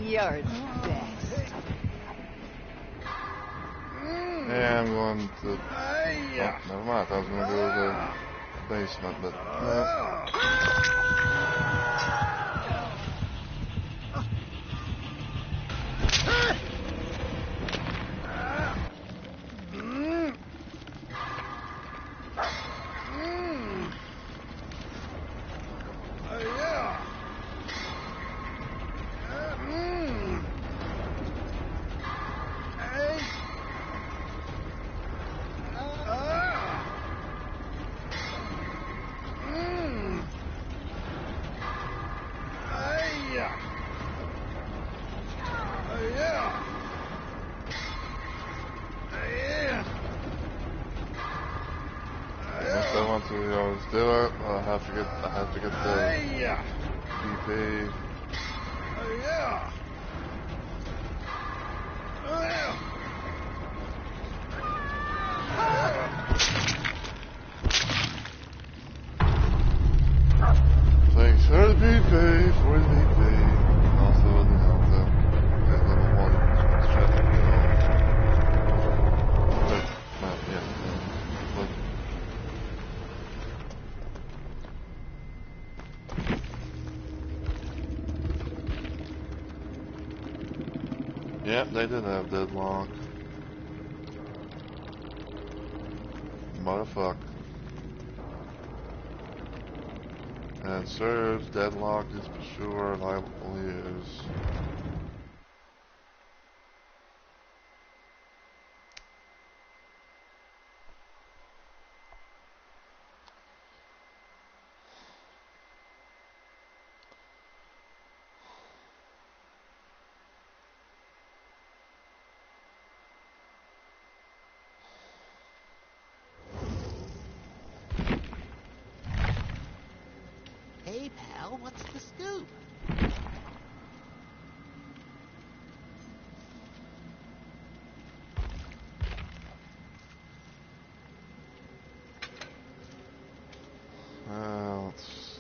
you're the best. Yeah, I'm going to... Oh, never mind. I thought I was going to go to the basement, but... If I want to always do it, I have to get the BP. Thanks for the BP, and also the level 1 traffic control. But, yeah, they did have deadlock. Motherfuck. And serves deadlock is for sure, liable is. Hey, pal, what's the scoop? Let's see.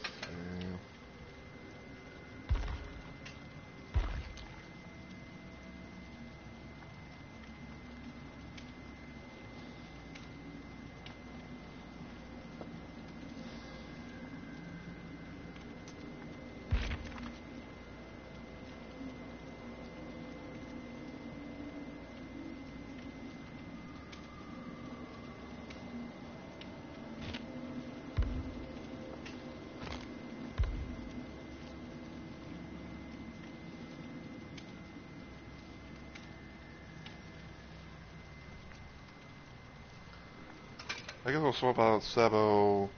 I guess we'll swap out Saboteur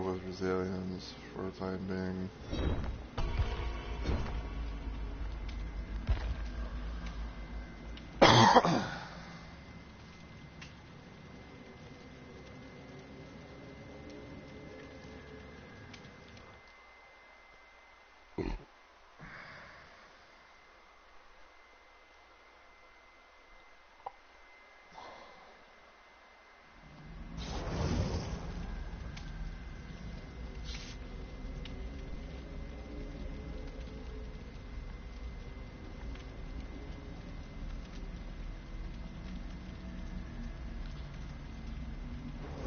with Resilience for the time being.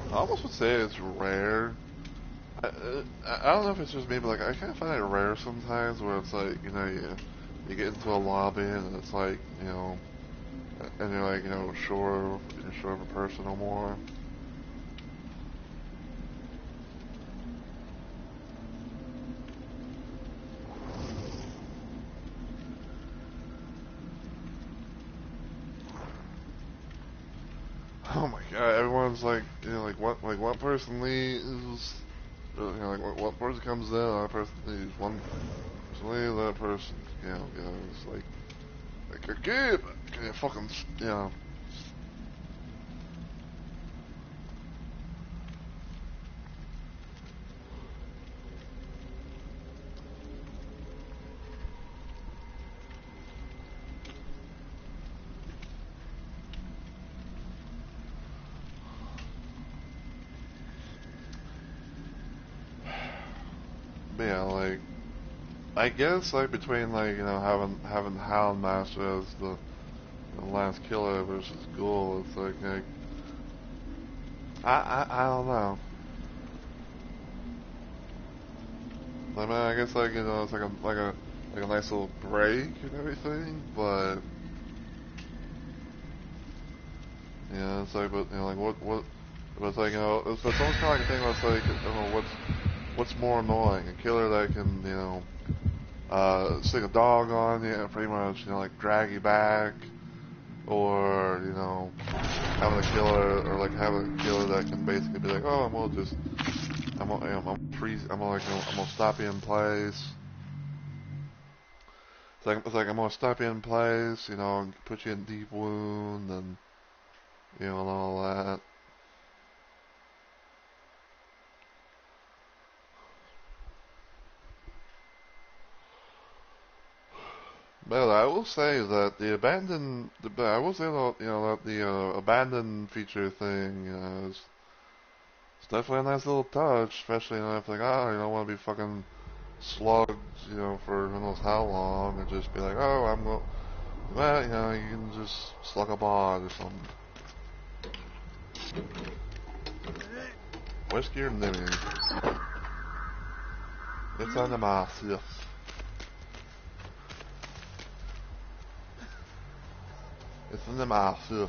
I almost would say it's rare. I don't know if it's just me, but like I kind of find it rare sometimes where it's like, you know, you get into a lobby and it's like, you know, and you're like, you know, you're sure of a person or more. Oh my god, everyone's like, you know, like one person leaves, you know, like one person comes in, another person leaves, one person leaves, another person, you know, it's like okay, can you fucking, you know. I guess like between like having Houndmaster as the last killer versus Ghoul, it's like I don't know. I mean, I guess like it's like a nice little break and everything, but yeah, it's like but like what but it's like it's almost kind of like a thing where it's like what's more annoying, a killer that can stick a dog on you, pretty much like drag you back, or having a killer that can basically be like, oh, I'm gonna stop you in place. It's like I'm gonna stop you in place, and put you in deep wound, and and all that. But I will say that I will say that the abandoned feature thing is it's definitely a nice little touch, especially if like you don't want to be fucking slugged, for who knows how long, and just be like, oh, I'm going. Well, you can just slug a bod or something. Whiskey or Nimmy? It's on the mask, yeah. It's in the mask, yeah.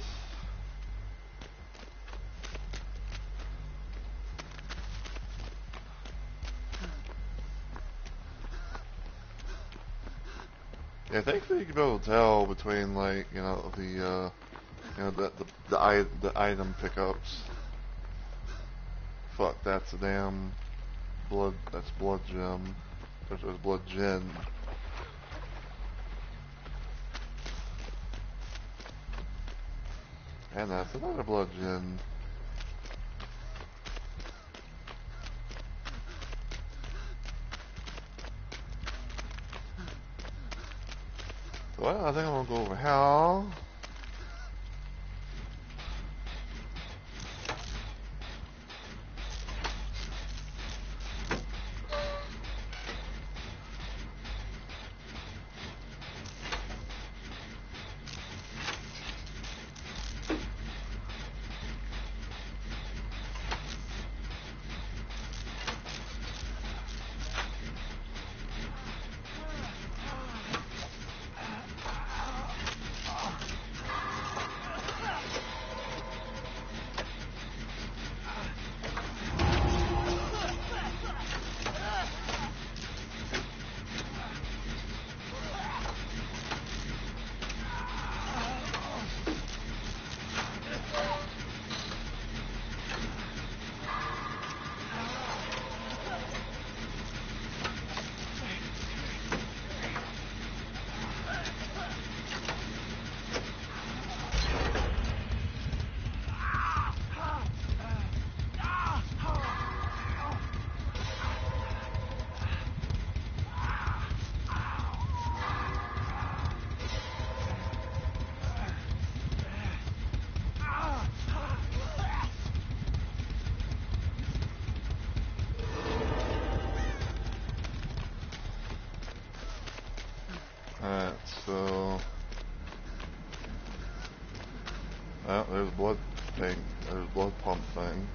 Yeah, thankfully you can be able to tell between like the item pickups. Fuck, that's a damn blood. That's blood gem. There's blood gin. And that's another blood gin. Well, I think I'm gonna go over here. Alright, so there's blood thing. There's blood pump thing.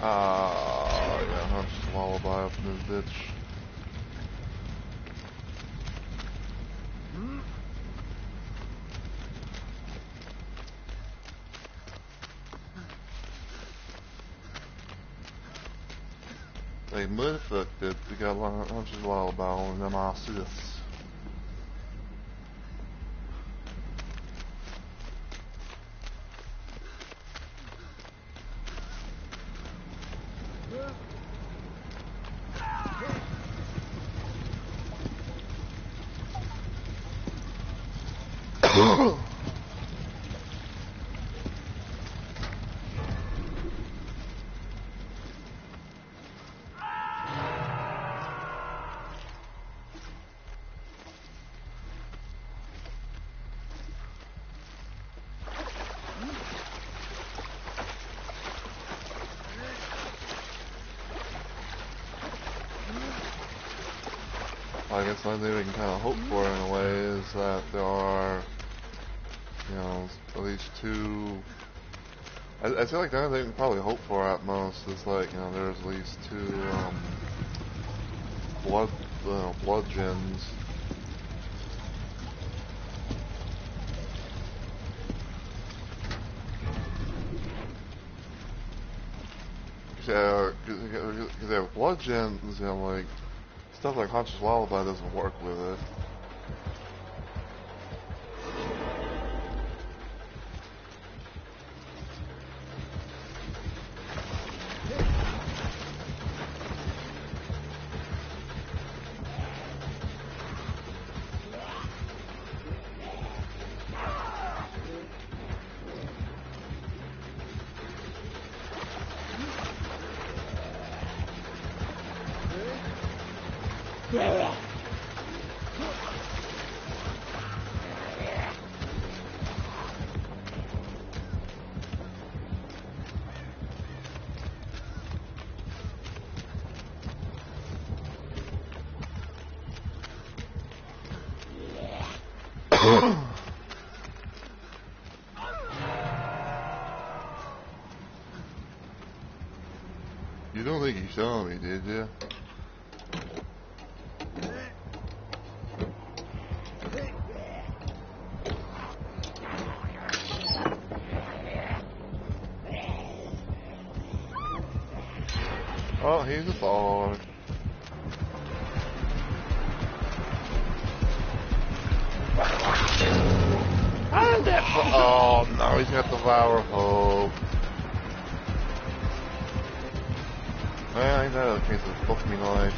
Yeah, Hunch Lullaby up in this bitch. They motherfucked it. We got Hunch's Lullaby on them assists. I guess the only thing we can kind of hope for in a way is that there are, you know, at least two. I feel like the only thing we can probably hope for at most is like, you know, there's at least two blood gens. Yeah, because they have blood gens, you know, like stuff like Hunch's Lullaby doesn't work with it. You don't think you saw me, did you? Oh, he's a follower. Oh no, he's got the Devour Hope. Well, ain't that a case of fuck me life.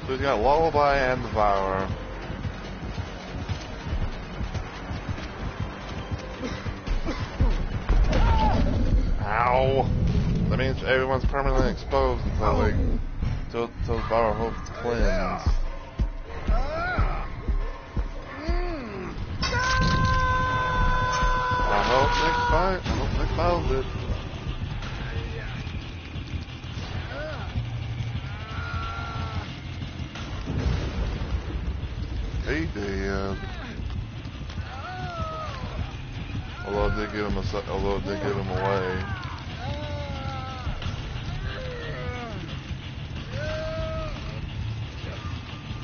So he's got Lullaby and Devour. Ow! That means everyone's permanently exposed until Devour Hope's cleansed. I hope they found it. He did. Although it did give him away.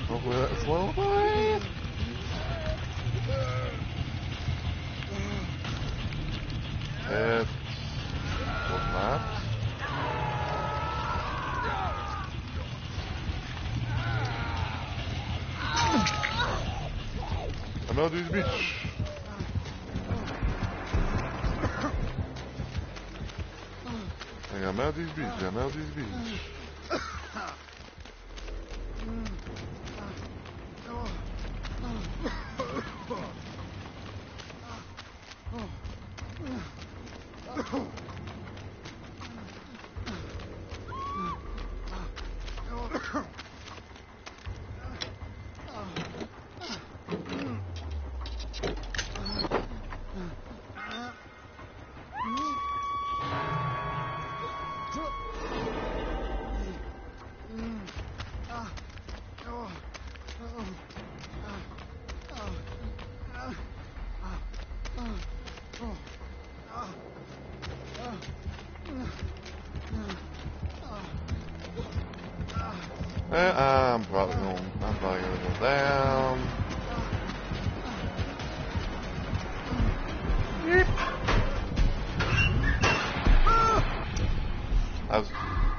Hopefully that's Lullaby. It was not. Ameldy's Beach. Ameldy's Beach, Ameldy's Beach. I'm probably gonna go down.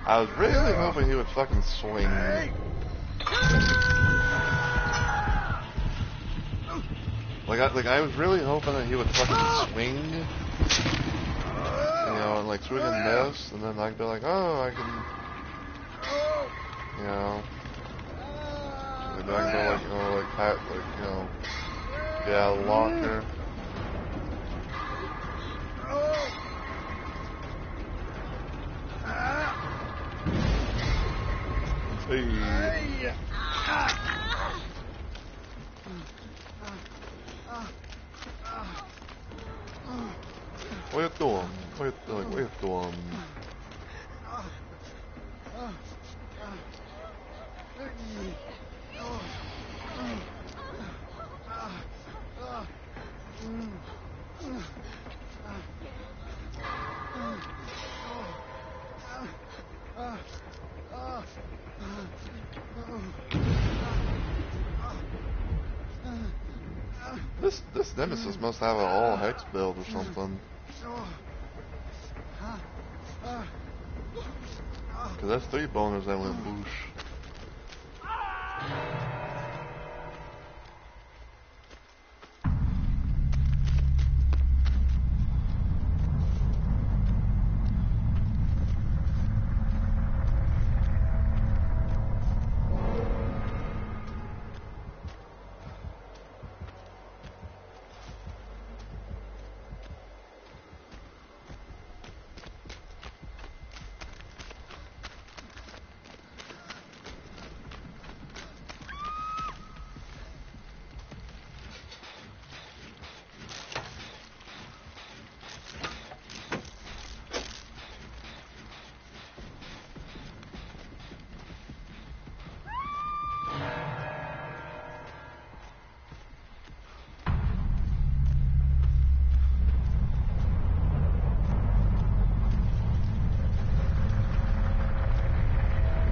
I was really hoping he would fucking swing. Like I was really hoping that he would fucking swing, you know, and like swing and miss, and then I'd be like, oh, I can, you know, maybe I can go like, you know, get out of the locker. Hey. What are you doing? What are you doing? What are you doing? This Nemesis must have an all hex build or something. Cause that's 3 boners that went boosh.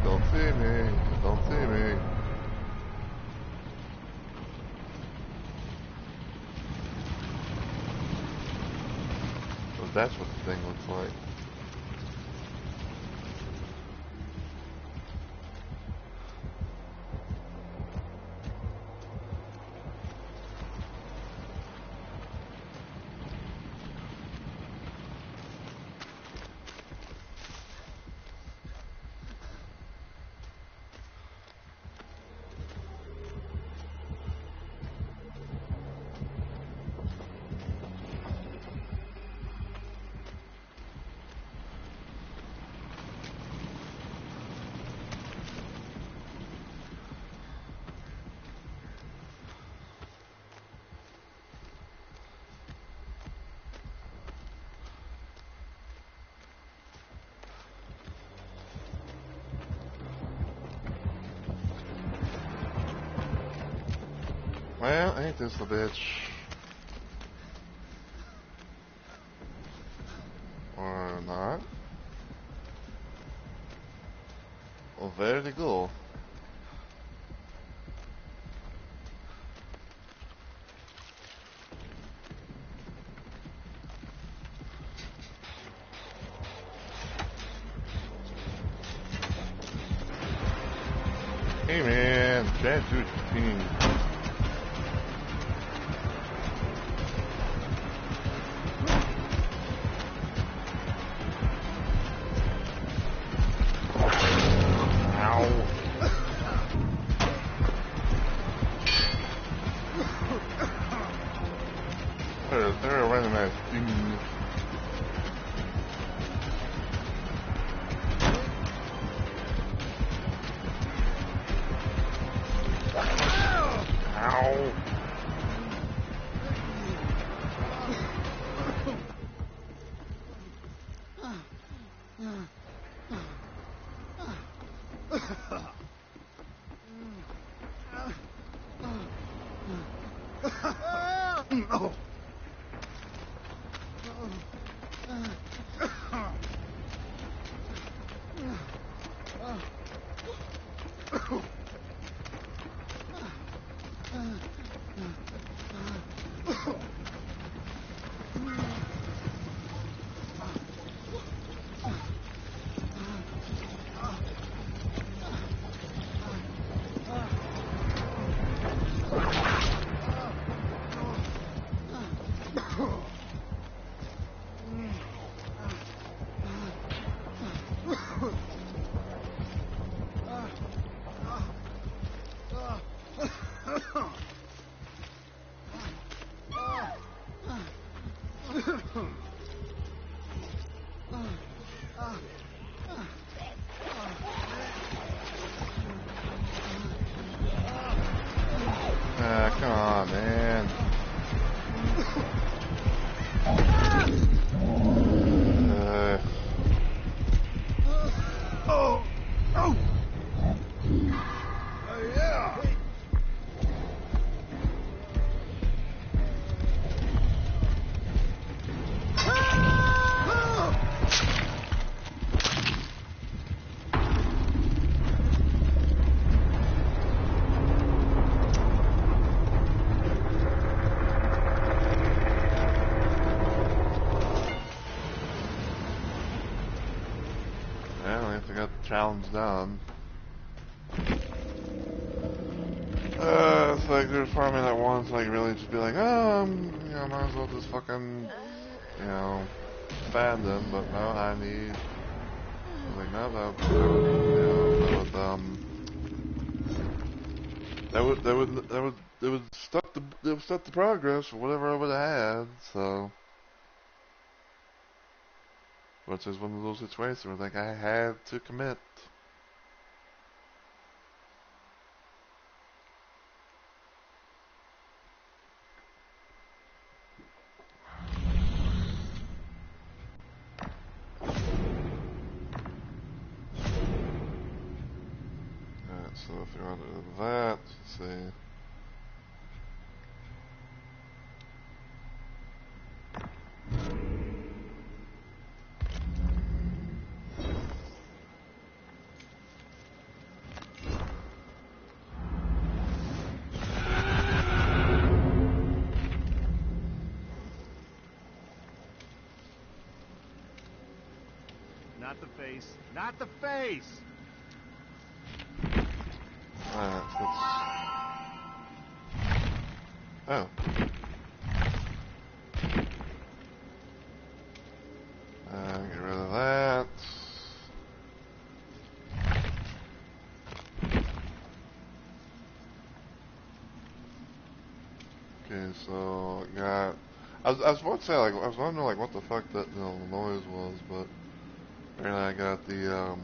Don't see me, don't see me. So that's what the thing looks like. Well, ain't this the bitch? Or not? Well, very cool. Hey man, can't do the team. They're a random ass thing. Ow. No. Apparently, if I got the challenge done. It's like there's part of me that wants like really just be like, you know, might as well just fucking, you know, abandon. But no, I need. I was like, no, that would stop the progress for whatever I would have had. So, which is one of those situations where like I had to commit. Alright, so if you want to do that, let's see. Not the face. Not the face! Alright, so let's... Oh. Get rid of that. Okay, so I got... I was about to say, like, I was wondering, like, what the fuck that, you know, noise was, but... Apparently I got the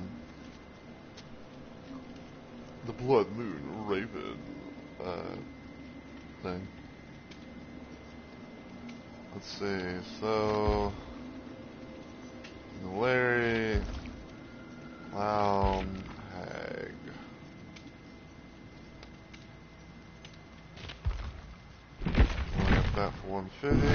Blood Moon Raven, thing. Let's see, so... Larry... Clown... Hag... We'll get that for 150.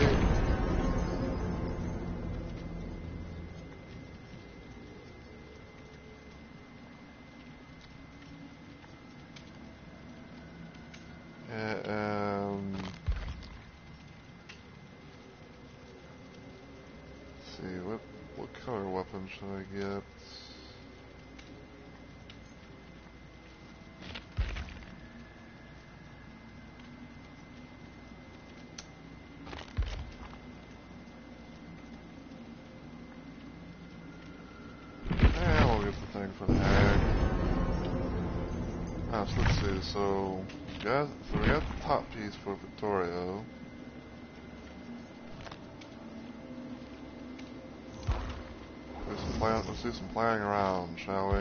Let's see, what color weapon should I get? We'll get the thing for the hag. So let's see, so we got the top piece for Victorio. Let's do some playing around, shall we?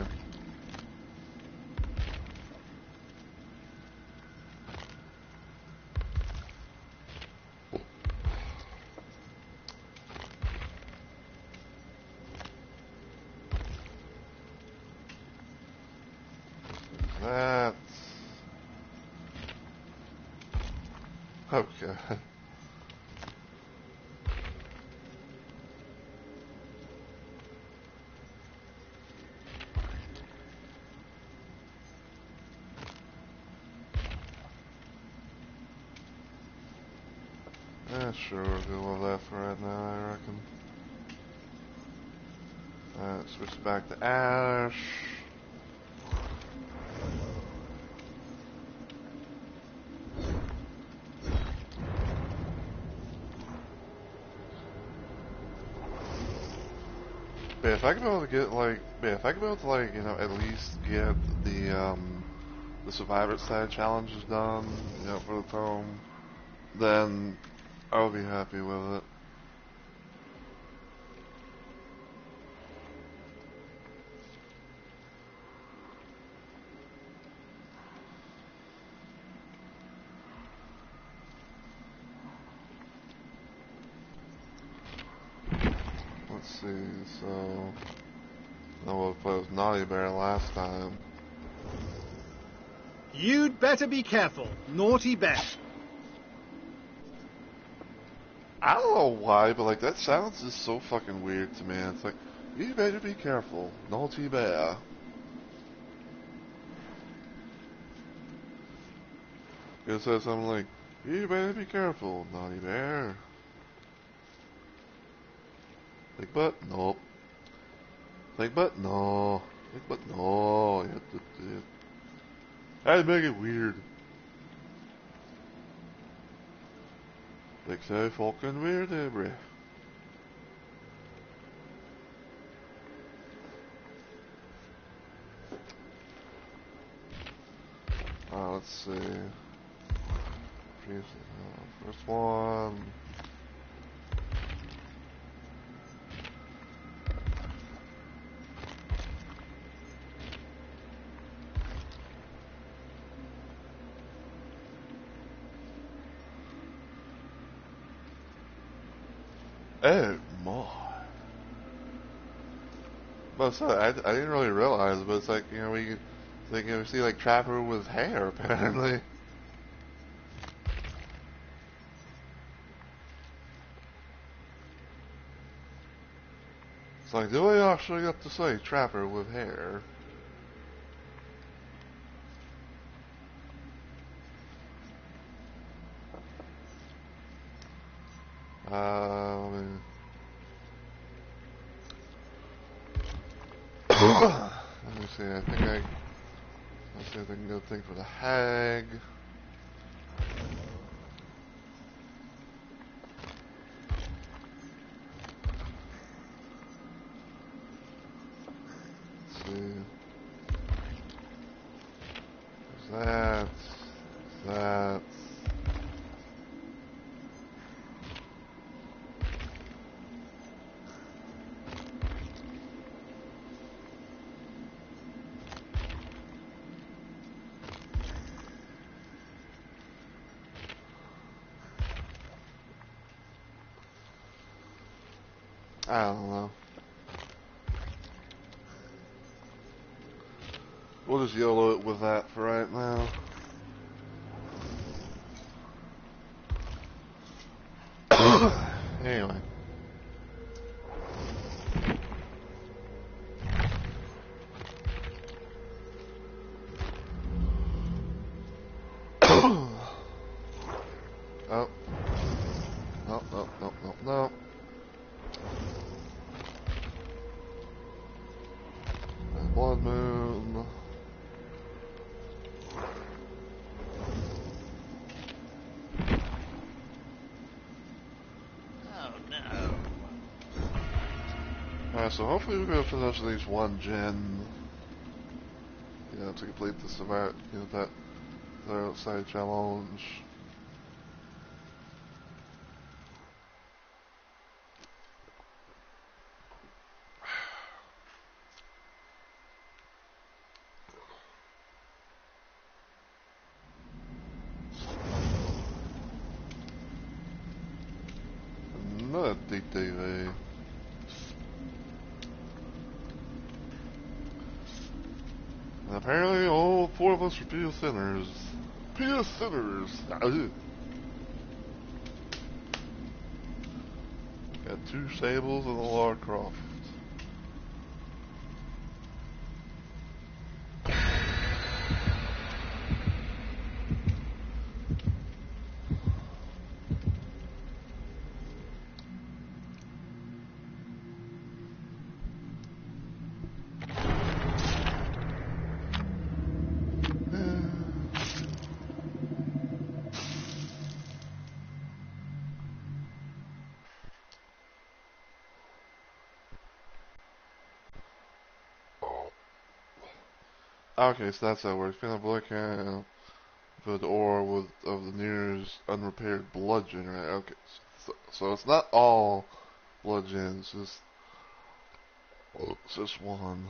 That. Okay. Sure, we'll do all that for right now, I reckon. Alright, switch back to Ash. But if I could be able to get if I could be able to you know, at least get the Survivor side challenges done, you know, for the tome, then I'll be happy with it. Let's see, so I will play with Naughty Bear last time. You'd better be careful, Naughty Bear. I don't know why, but like that sounds just so fucking weird to me. It's like, you better be careful, Naughty Bear. It says something like, you better be careful, Naughty Bear. Like, but nope. Think but no. Think but no. I'd make it weird. Like so fucking weird, bruh. Let's see. First one. Oh my. But so I didn't really realize, but it's like, you know, we see like Trapper with hair apparently. It's like, do I actually get to say Trapper with hair? Let me see, let's see if I can get a thing for the hag. Let's see. There's that. That. I don't know. We'll just YOLO it with that for right now. Anyway. Oh. No. Blood Moon. Oh no. Alright, so hopefully we're gonna finish at least one gen. You know, to complete the survival, you know, that outside challenge. Another DTV. And apparently all four of us are PS sinners. PS sinners! Got 2 Sables and a Lara Croft. Okay, so that's how it works. Fill a blood count for the ore of the nearest unrepaired blood generator. Okay, so it's not all blood gens, it's just one.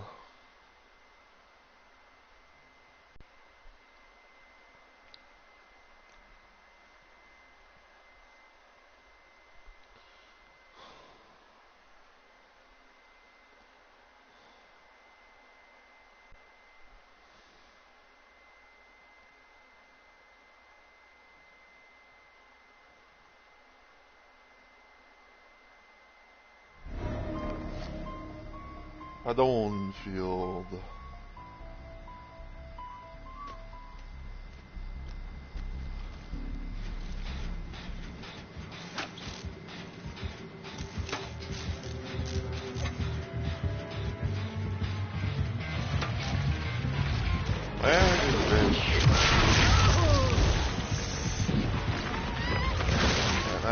A Dawn Field.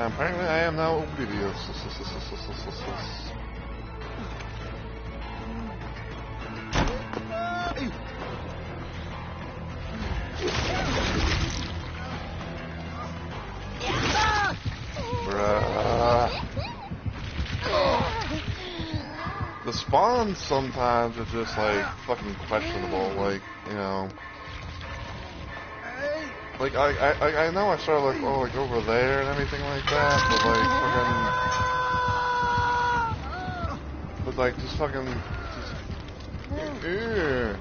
Apparently I am now oblivious. Bruh. The spawns sometimes are just like fucking questionable, like, you know. Like I know I started like, oh, like over there and everything like that, but like just fucking ew.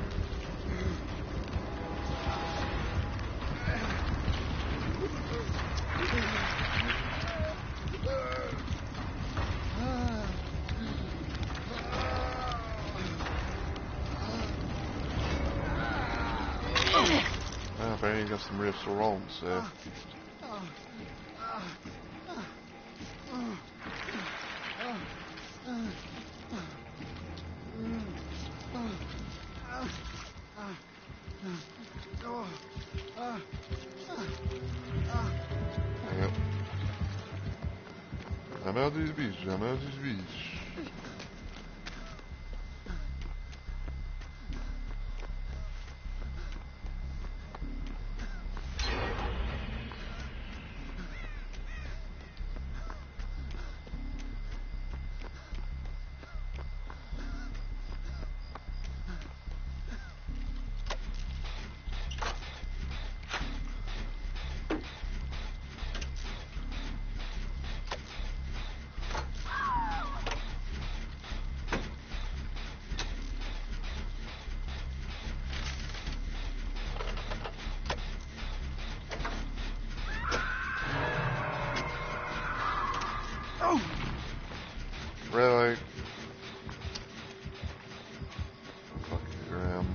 Apparently you got some real surrounds there. Yep. Jamais des biches, jamais des biches. Really? Fucking Graham.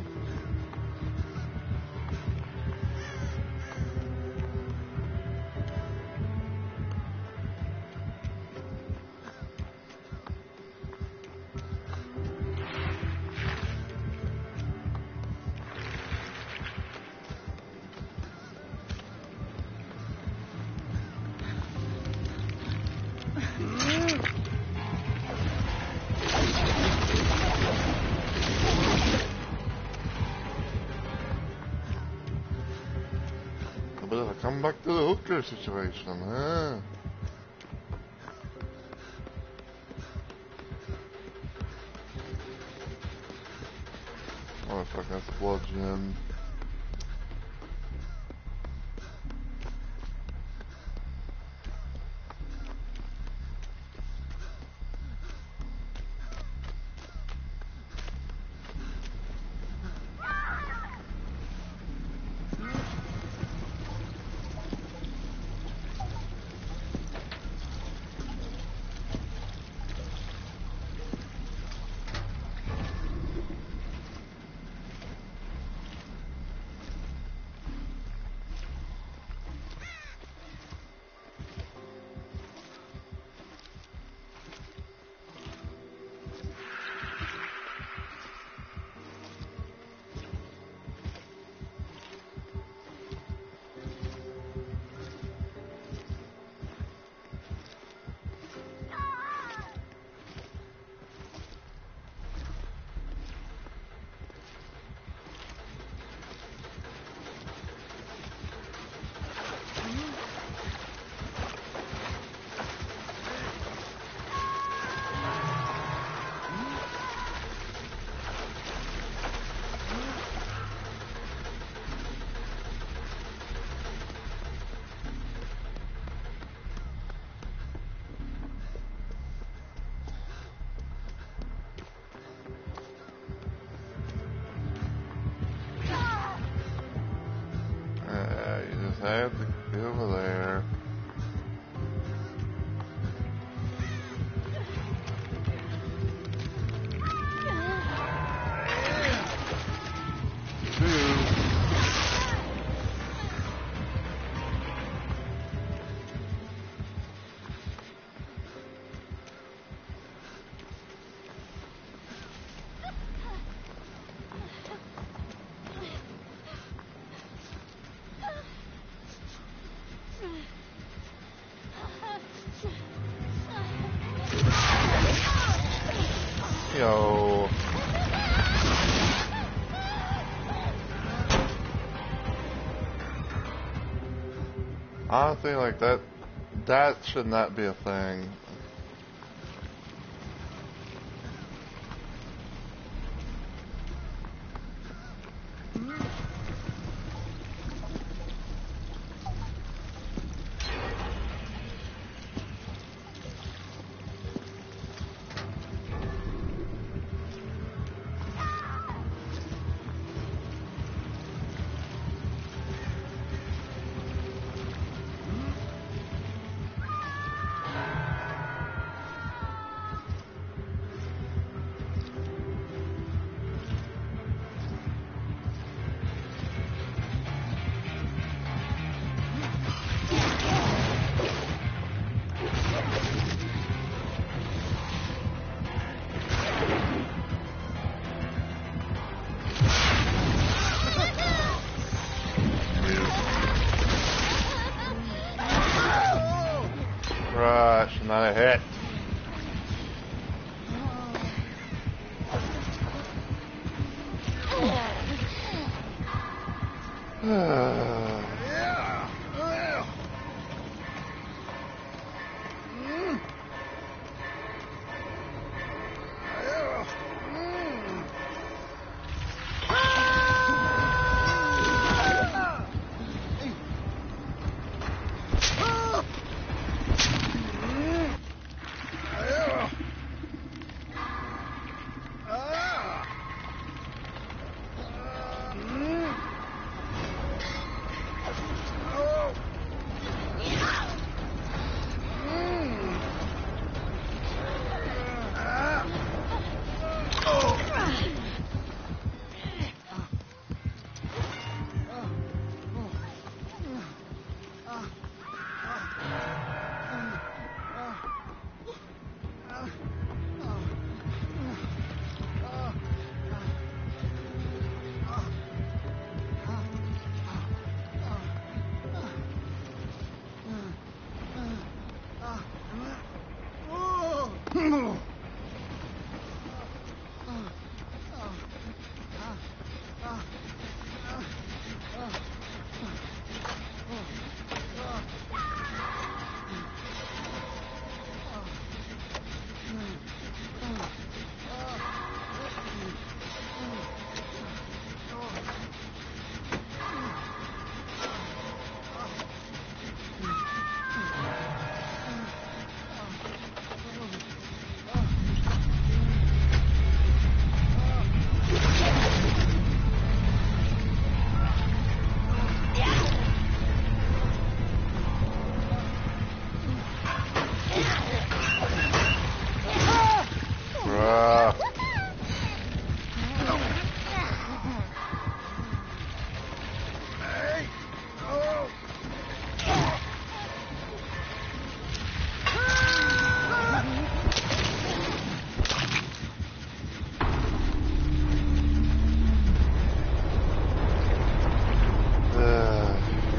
But come back to the hooker situation, huh? Oh fuck, that's blood gem. You just had to get over there. Honestly, like that should not be a thing. Rush, not a hit.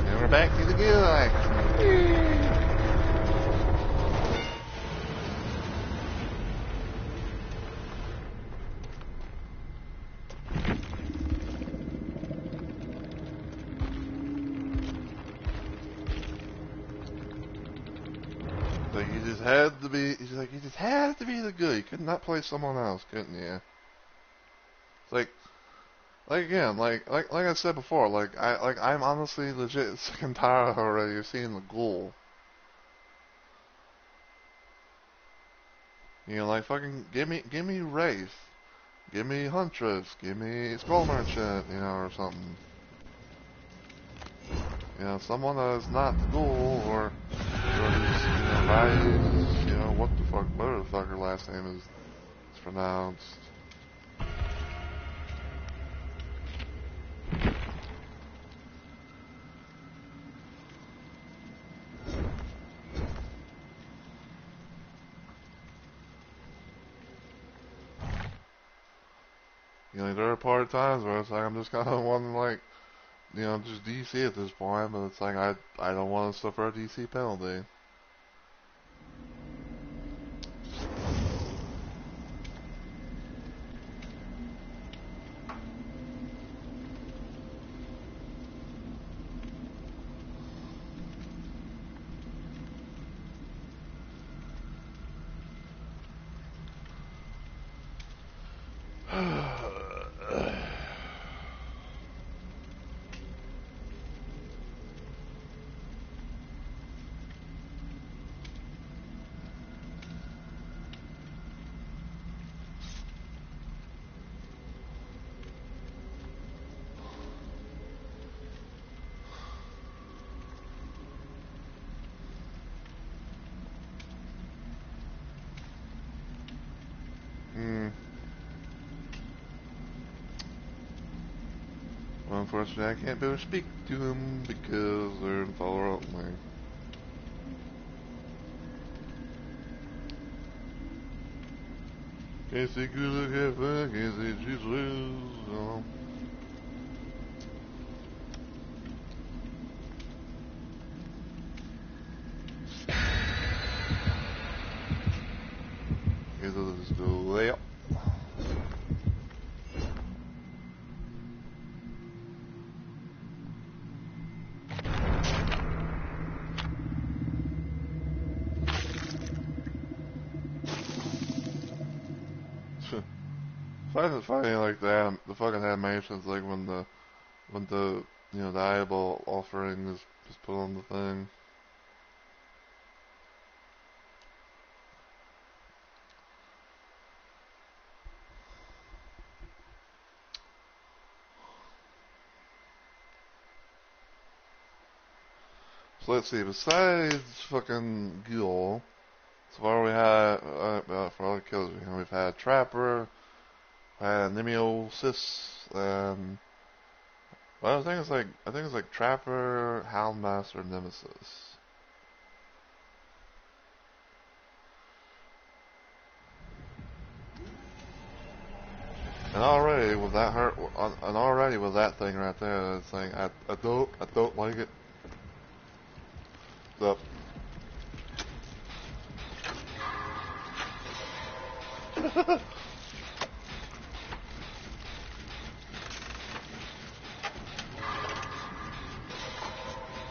And we're back to the good action. Like you just had to be, he's like, you just had to be the good. You could not play someone else, couldn't you? It's like again, like I said before, I'm honestly legit sick and tired already of seeing the ghoul. You know, like fucking give me Wraith, give me Huntress, give me Skull Merchant, you know, or something. You know, someone that is not the ghoul or is, you know, Rise, you know, whatever the fuck her last name is pronounced. You know, there are part of times where it's like I'm just kind of wanting, like, you know, just DC at this point, but it's like I don't want to suffer a DC penalty. unfortunately, I can't be able to speak to them because they're in follower only. Can't say good look at fun, can't say Jesus. Okay, so let's just go layup. Funny like that, the fucking animations, like when the the eyeball offering is put on the thing. So let's see, besides fucking Ghoul, so far we had, for all the kills, we've had Trapper, Nemesis, and, well, I think it's like Trapper, Houndmaster, and Nemesis. And already with that thing right there, it's like, I don't like it. So,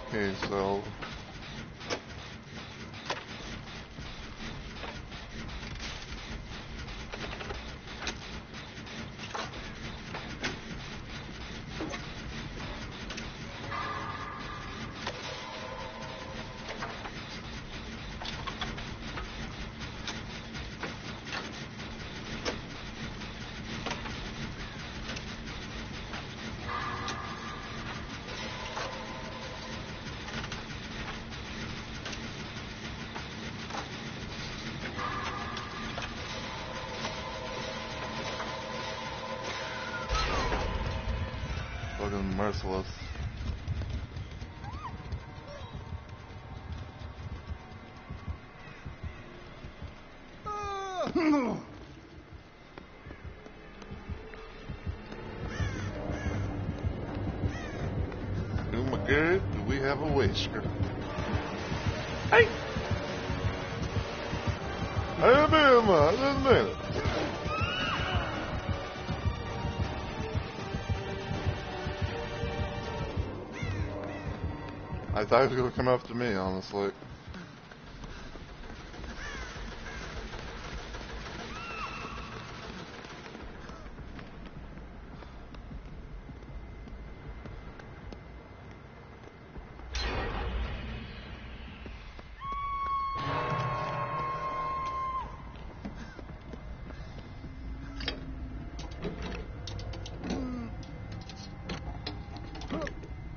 okay, so fucking merciless. Oh my god, do we have a whisker? Hey! Hey, man, just a minute. I thought he was gonna come after me, honestly.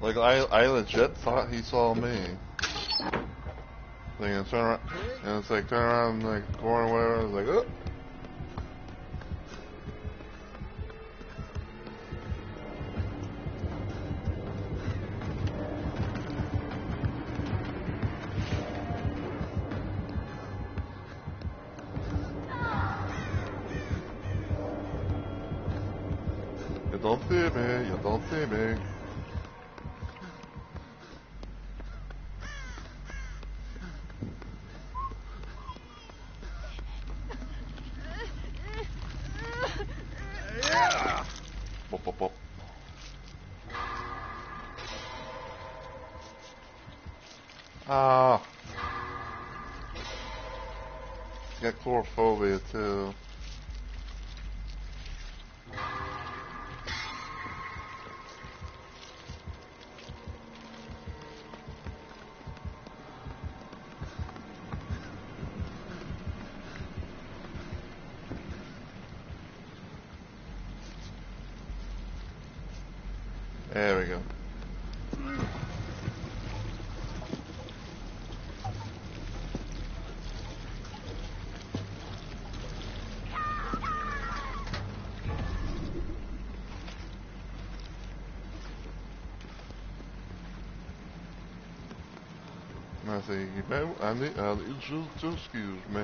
Like, I legit thought he saw me. Like, and turn around, and it's like, turn around, like, corner where I was like, oh. You don't see me, you don't see me. Bop, bop, bop. Ah. He's got chlorophobia too. There we go. I say, I need you to excuse me.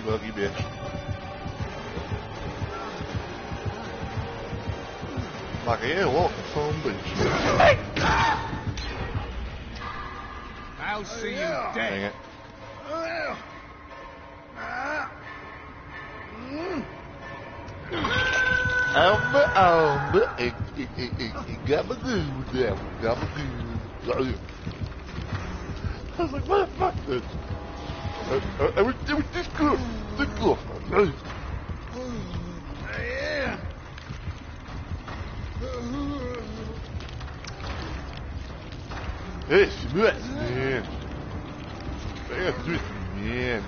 Lucky bitch. Like a walk from bitch. I'll see you Dang dead. it. Gabagoo. I was like, what the fuck, dude? I was this close. This close. Hey, shit, man. I got to do it, man.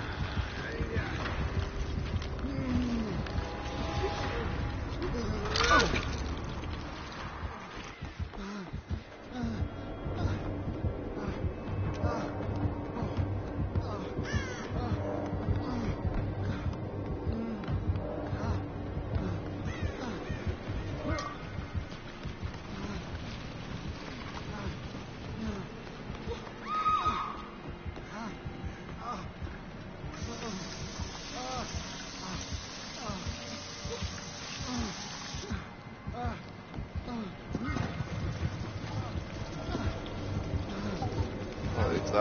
It's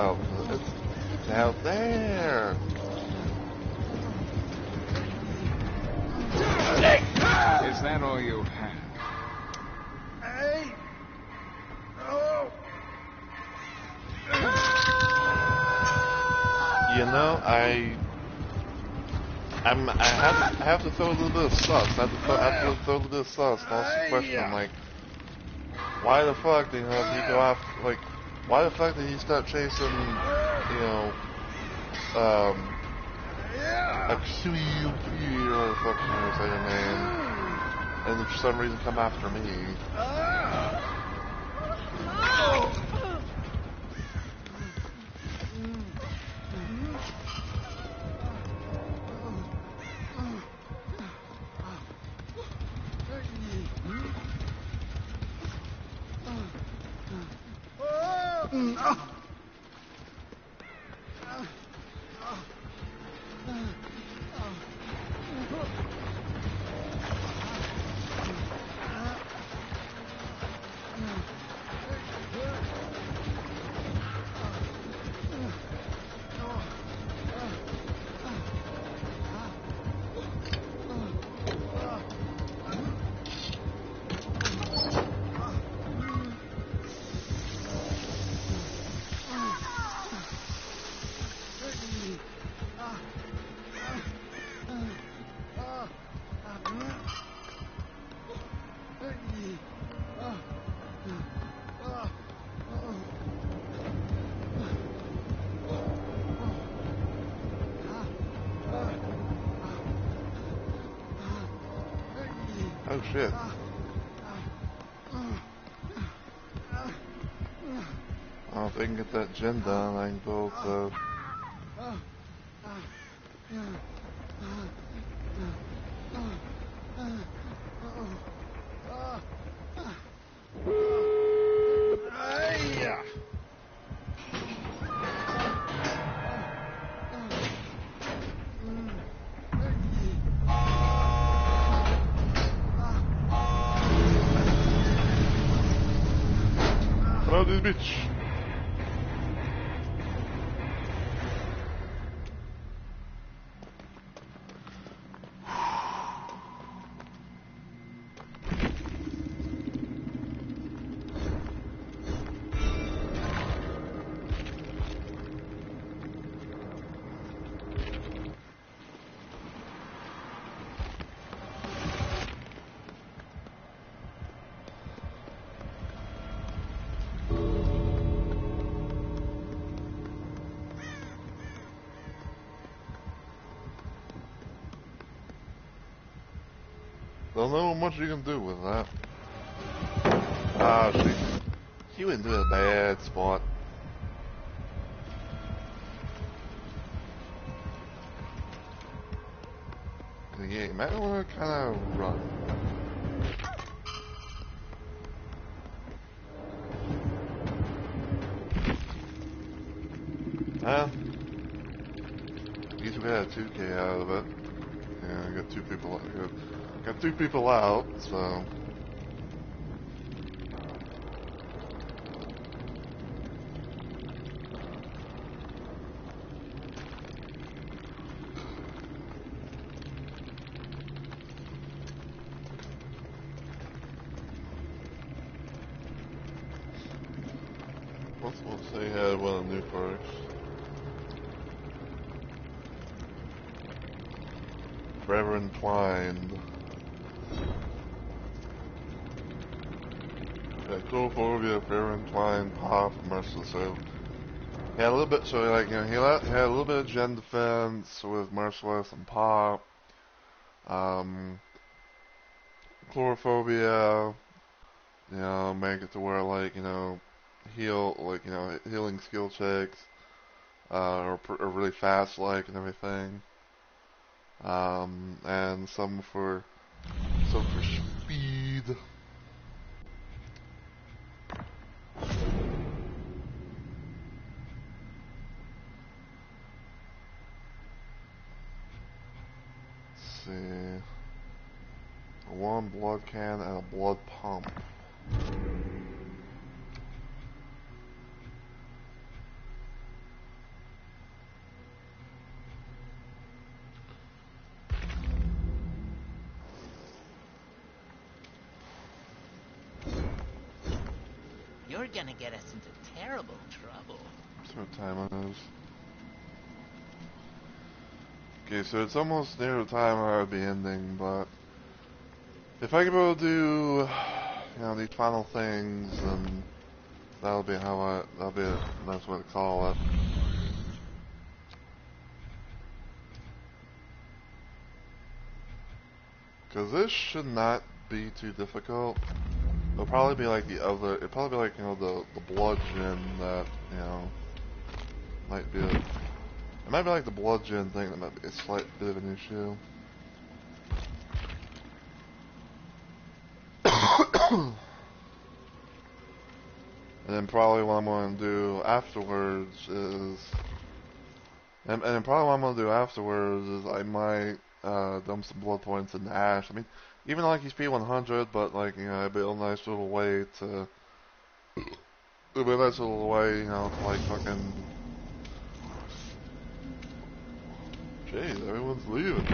out there. Is that all you have? Hey! Oh! You know, I have to throw a little bit of sauce. I have to throw a little bit of sauce and ask the question, like, why the fuck did he go off, like, why the fuck did he start chasing, you know, like, Sui or the fuck you say your name, and for some reason come after me? Oh shit. Well, if I can get that gen done, I can go to... Oh, this bitch. Don't know much you can do with that. Ah, she went into a bad spot. And yeah, you might want to kind of run. Well, at least we got a 2K out of it. Yeah, I got got 2 people out, so. Let's say I had one of the new perks. Forever Entwined. Yeah, Coolphobia, Forever Entwined, Pop, Merciless. So, he had a little bit, so like, you know, he had a little bit of gen defense with Merciless and Pop. Chlorophobia, you know, make it to where, like, you know, healing skill checks, are really fast, like, and everything. And some for speed. Let's see. A one blood can and a blood pump. You're gonna get us into terrible trouble. See what time it is. Okay, so it's almost near the time I would be ending, but if I could be able to do, you know, these final things, then that'll be a nice way to call it. Because this should not be too difficult. It'll probably be like it'll probably be like, you know, the blood gen that, you know, it might be like the blood gen thing that might be a slight bit of an issue. And then probably what I'm going to do afterwards is, and then probably what I'm going to do afterwards is I might dump some blood points into Ash. I mean, even though like he's P100, but like, you know, it'd be a nice little way to, you know, to like fucking, jeez, everyone's leaving.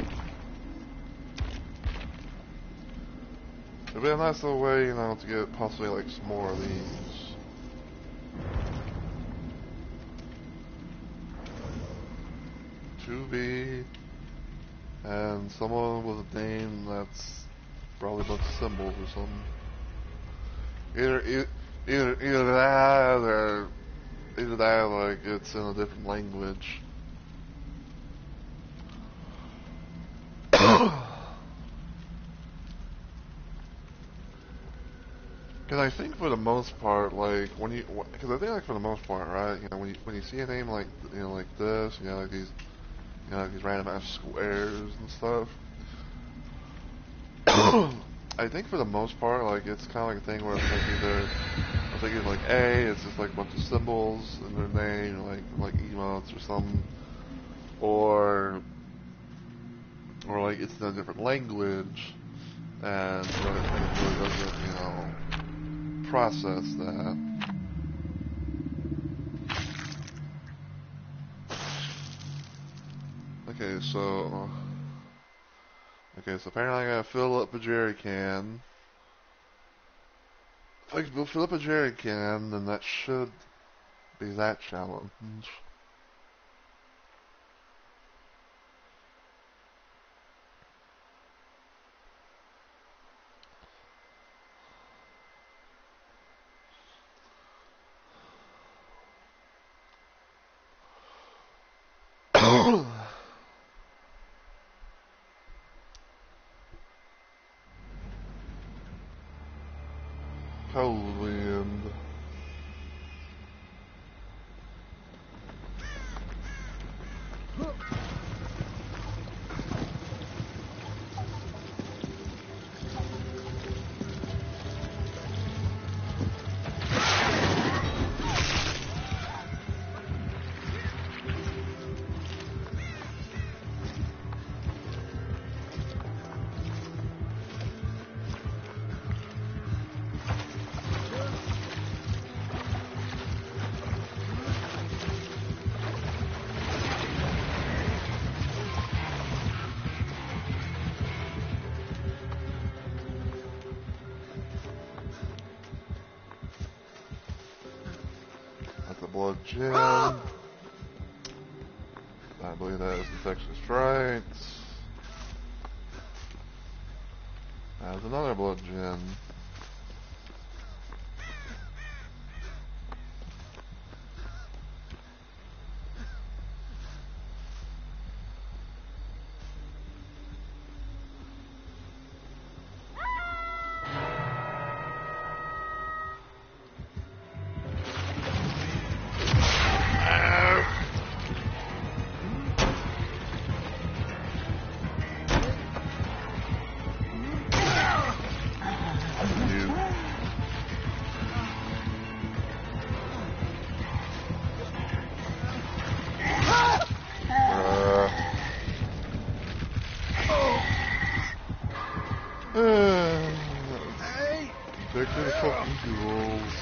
It'd be a nice little way, you know, to get possibly like some more of these. Juvie, and someone with a name that's probably a bunch of symbols or something. Either that or like it's in a different language. Because I think for the most part, like because I think like for the most part, right? You know, when you see a name like, you know, like this, you know, like these, you know, like these random ass squares and stuff. I think for the most part, like it's kind of like a thing where it's like either I'm thinking like A, it's just like a bunch of symbols in their name, like emotes or something, or like it's in a different language, and it really doesn't, you know, process that. Okay, so apparently I gotta fill up a jerry can. If I can fill up a jerry can, then that should be that challenge. blood gem. I believe that is infectious rights. That's another blood gem. Take the fucking jewels.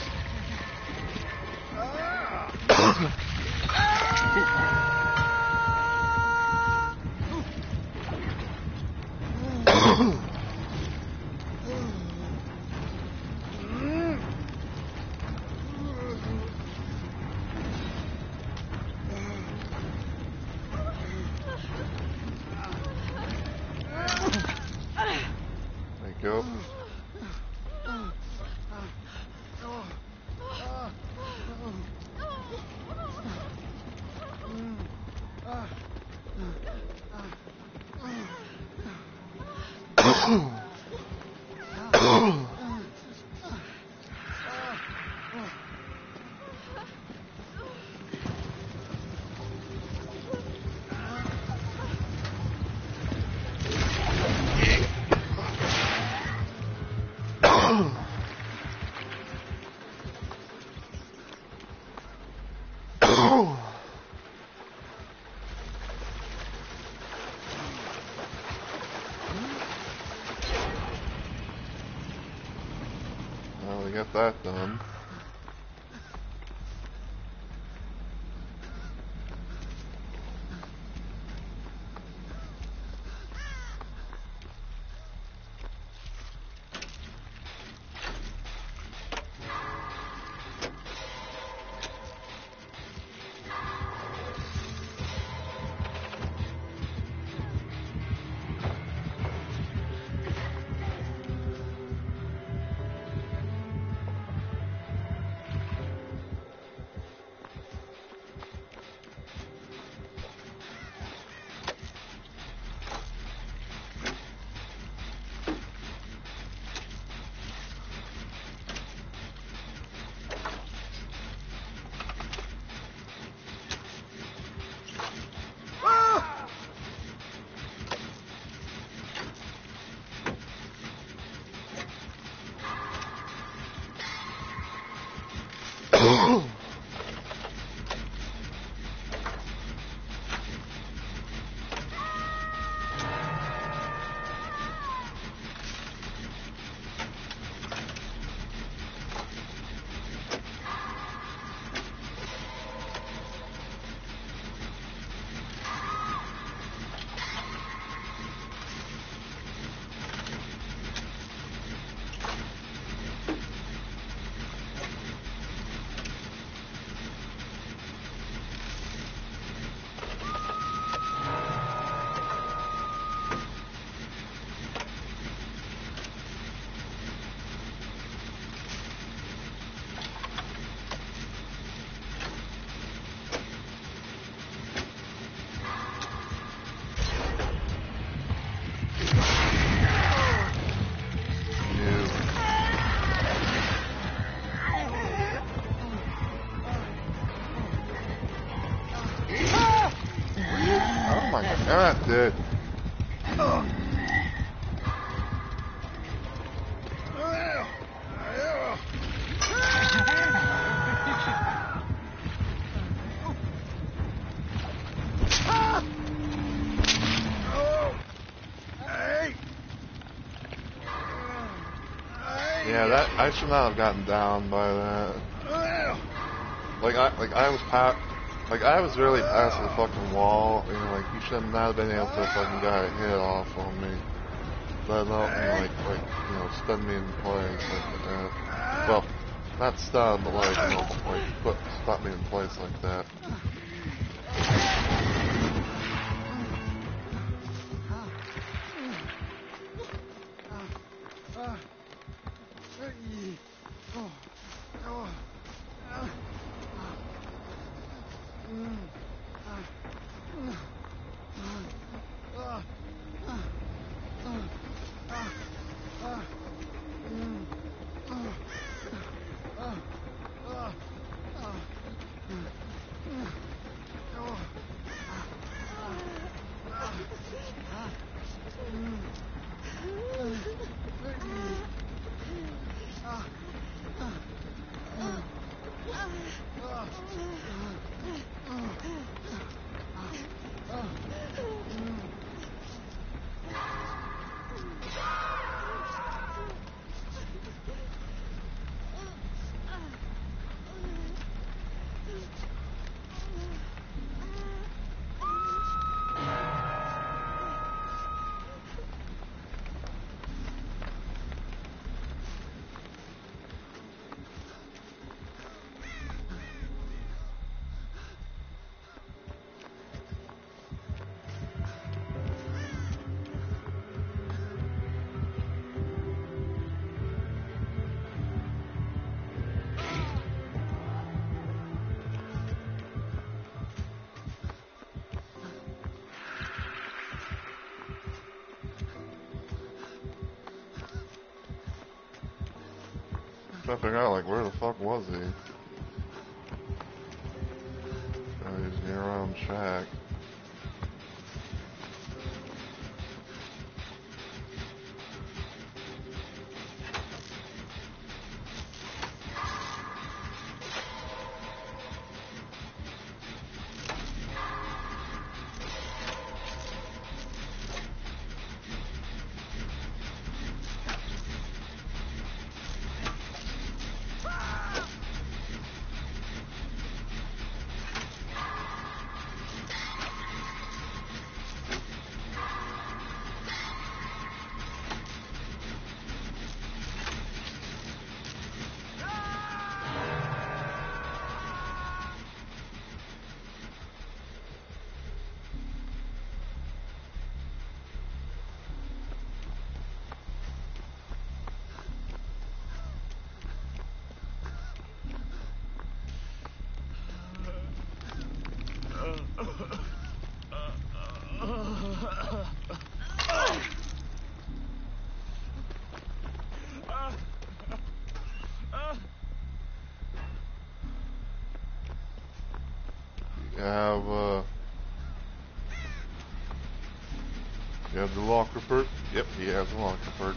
Thank you. Well, we got that done. God, dude. Yeah, that I should not have gotten down by that. I was really past the fucking wall. You know, like you should not have been able to fucking get a hit off on me. Let alone like you know, stun me in place like that. Well, Not stun, but like, you know, like stop me in place like that. Trying to figure out, like, where the fuck was he? Oh, he's near our own shack. You have the locker perk? Yep, he has the locker perk.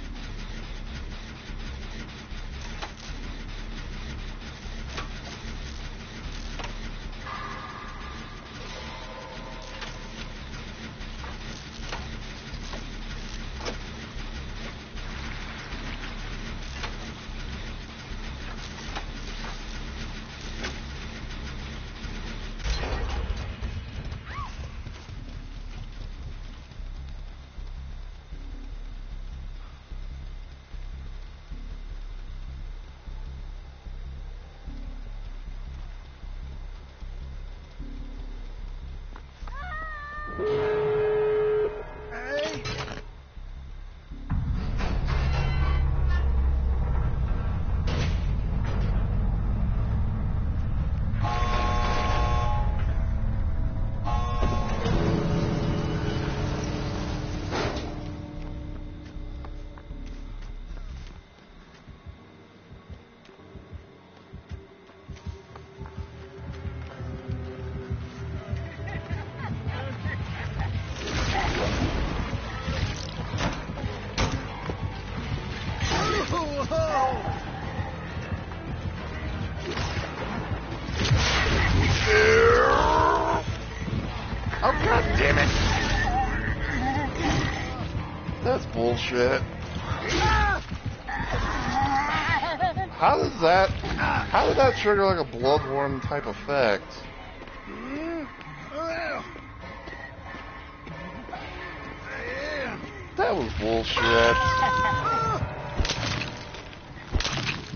Oh, god damn it! That's bullshit. How did that trigger like a Bloodborne type effect? That was bullshit.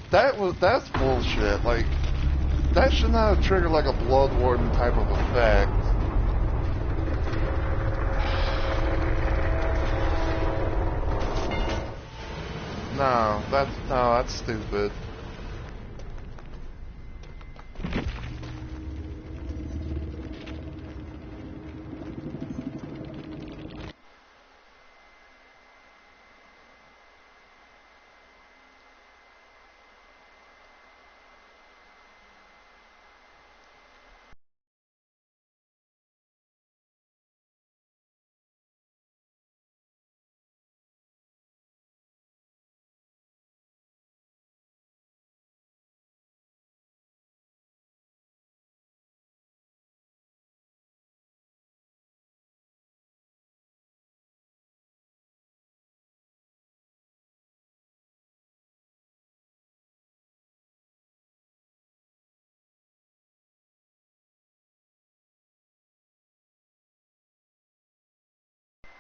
that's bullshit. Like, that should not have triggered like a Blood Warden type of effect. No, that's stupid.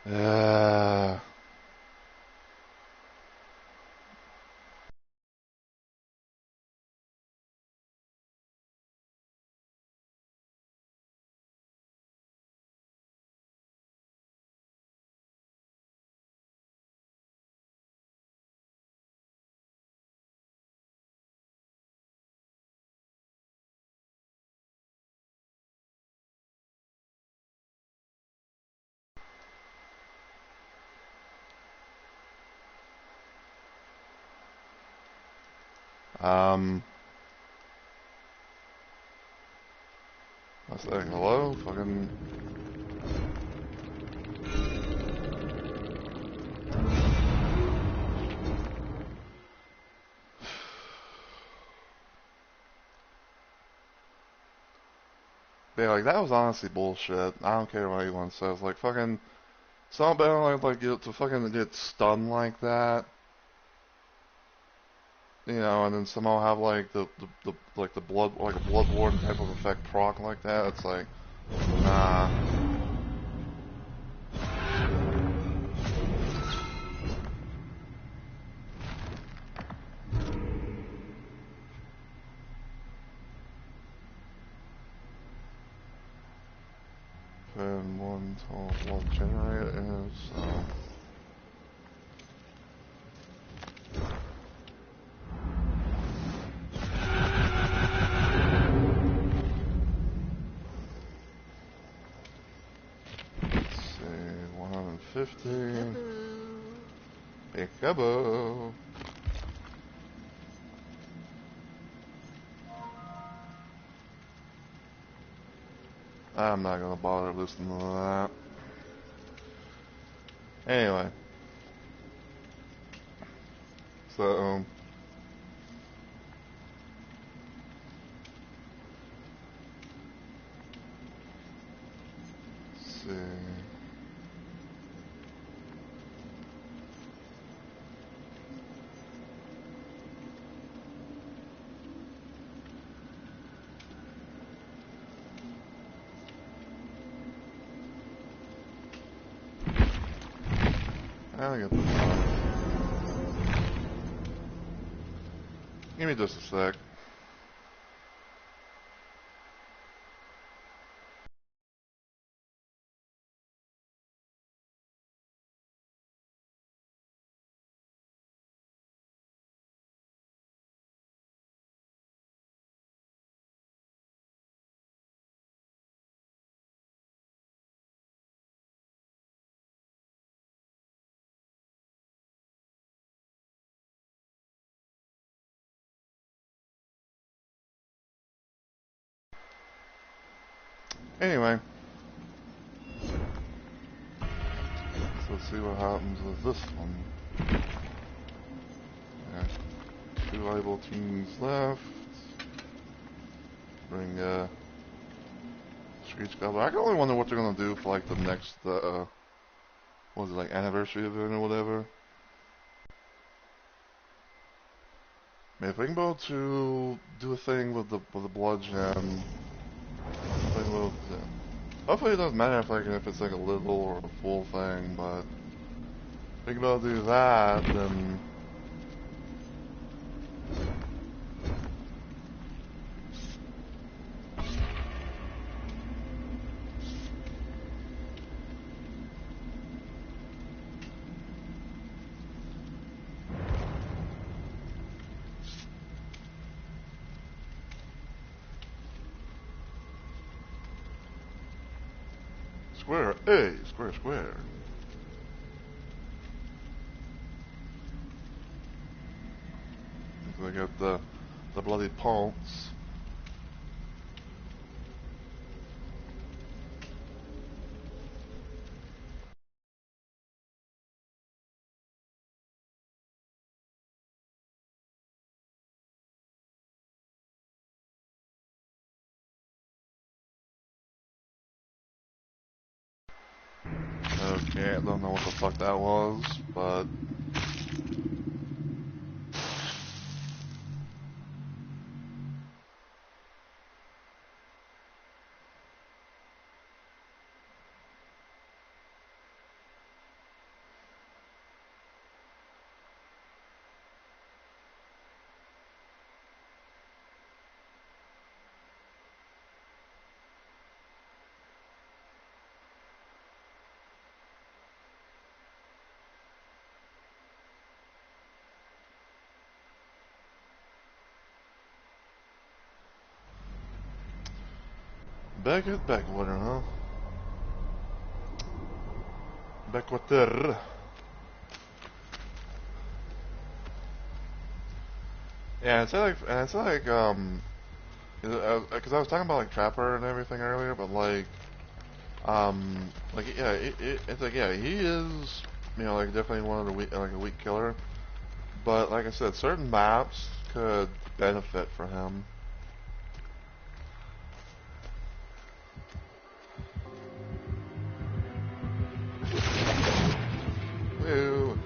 Yeah. I was saying hello, fucking. Yeah, like that was honestly bullshit. I don't care what anyone says. Like fucking, something like get to fucking get stunned like that. You know, and then somehow have like the like the blood like a Blood Warden type of effect proc like that. It's like, nah. And one total blood generator is let's see, 150. Peekaboo. I'm not gonna bother listening to that. Anyway. So, let's see. I get the point. Give me just a sec. Anyway. So let's see what happens with this one. Yeah. 2 able teams left. Bring Screech Goblin. I can only wonder what they're gonna do for like the next what was it, like anniversary event or whatever. Maybe if we can be able to do a thing with the blood gem. Hopefully it doesn't matter if it's like a little or a full thing, but if we can be able to do that, then square, A, square, square. So I got the bloody pumps. Okay, I don't know what the fuck that was, but back at backwater, huh? Backwater. Yeah, it's like, because I was talking about like Trapper and everything earlier, but yeah, it's like, yeah, he is, you know, like definitely one of the like a weak killer, but like I said, certain maps could benefit for him. Ew.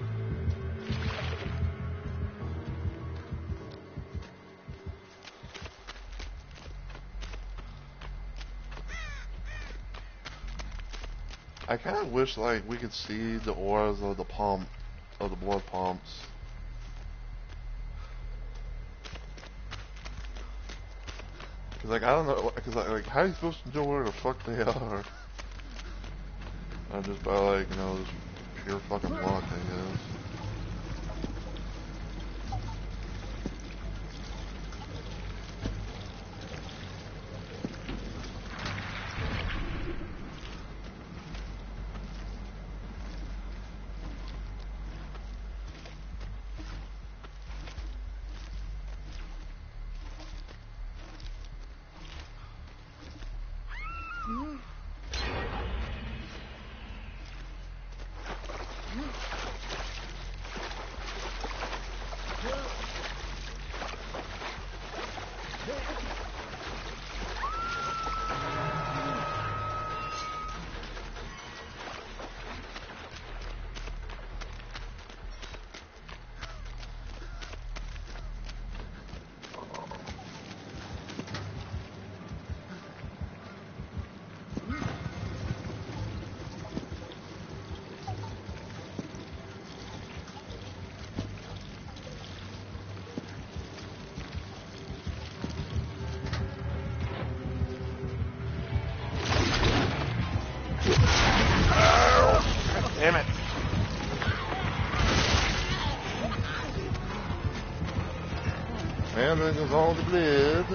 I kind of wish like we could see the auras of the blood pumps. Cause like I don't know, cause like how are you supposed to know where the fuck they are? Just by like, you know, just pure fucking luck, I guess. Damn it. And there goes all the blood.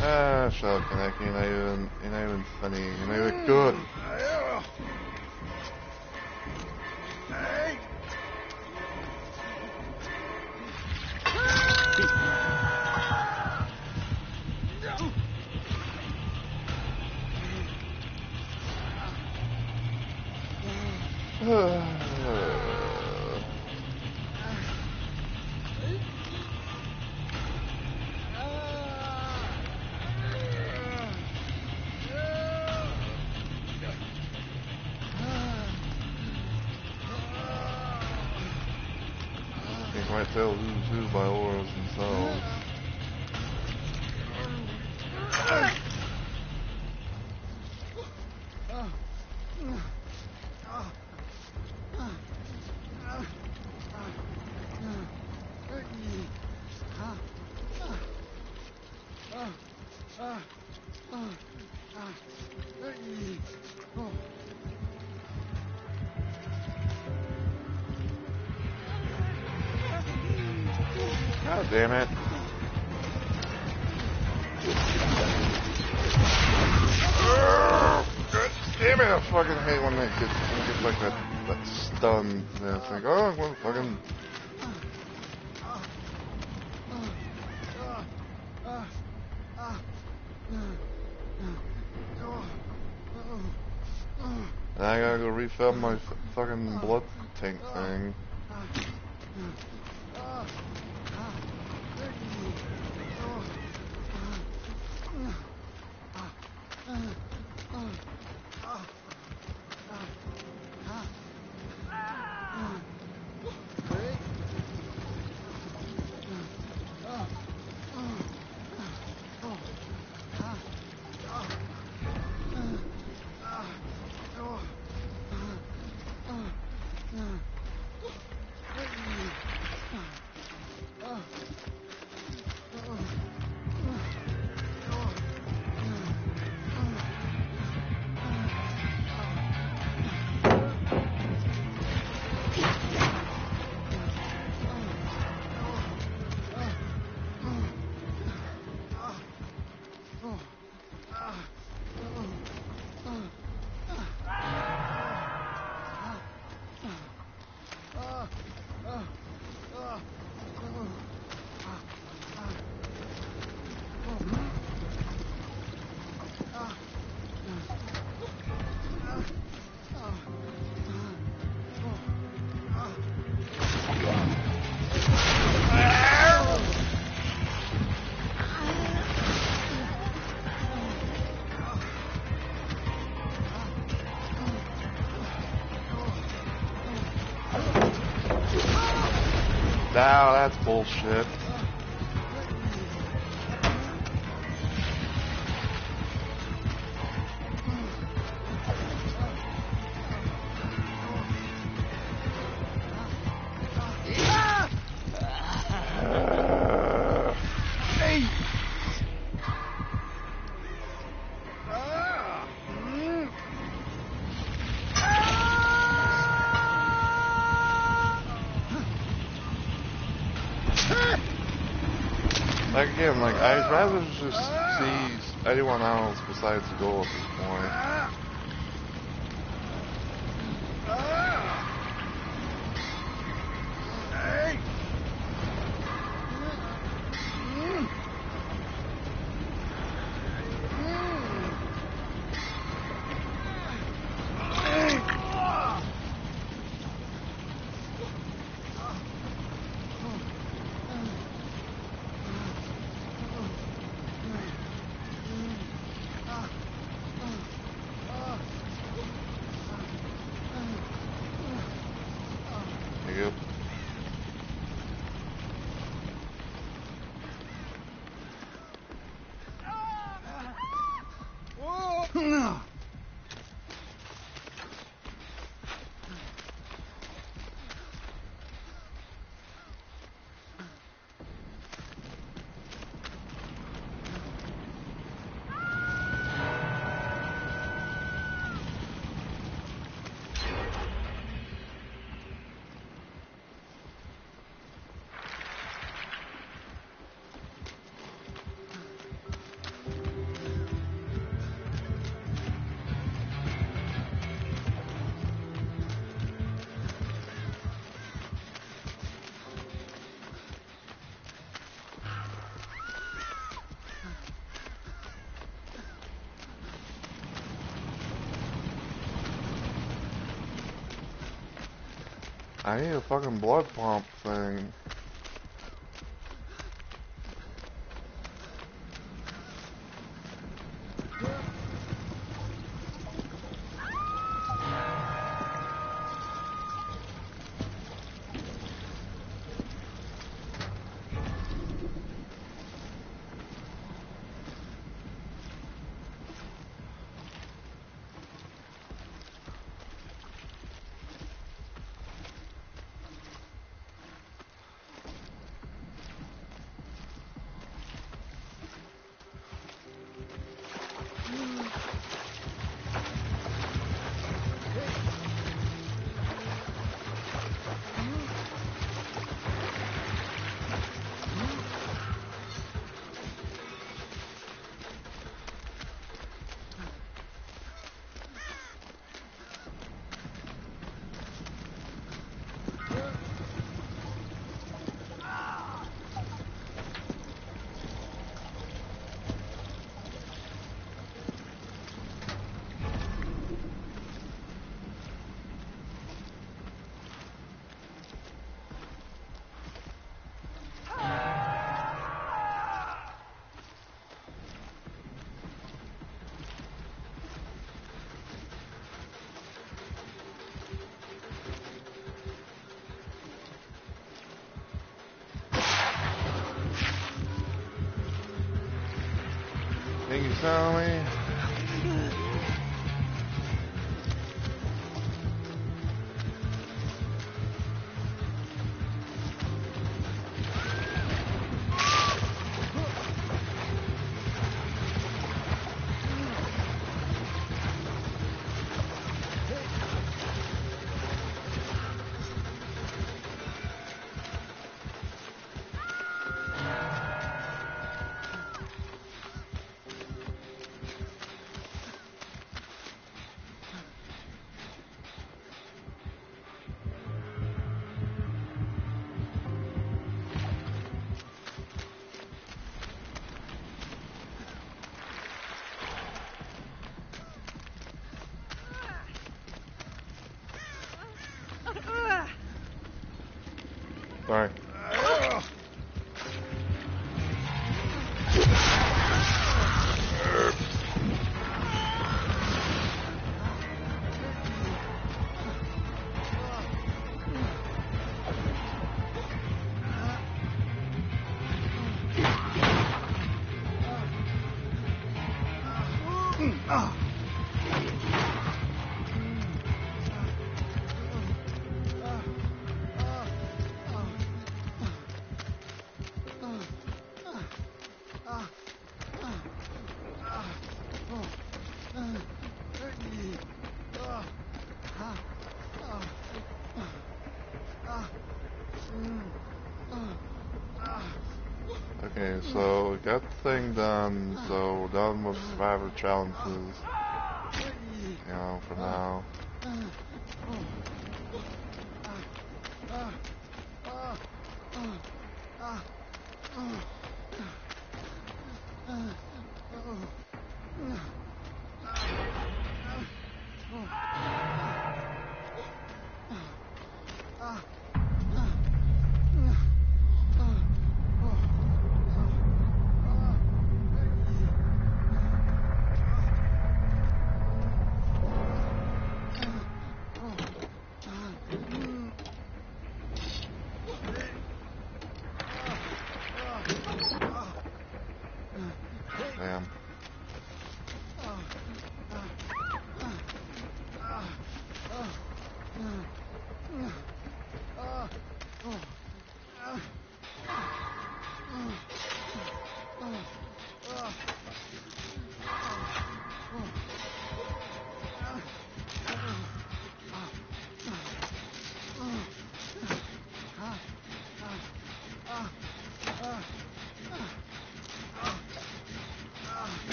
Ah, shut up, Kaneki. You're not even funny. You're not even good. You can quite tell who's who by auras themselves. God damn it. God damn it, I fucking hate when they get like that stun. Yeah, it's like, oh, well, fucking. And I gotta go refill my fucking blood tank thing. Now that's bullshit. Like again, like I'd rather just see anyone else besides the goal at this point. I need a fucking blood pump thing. Think he's telling me? Sorry. Okay, so we got the thing done, so we're done with survivor challenges, you know, for now. Damn.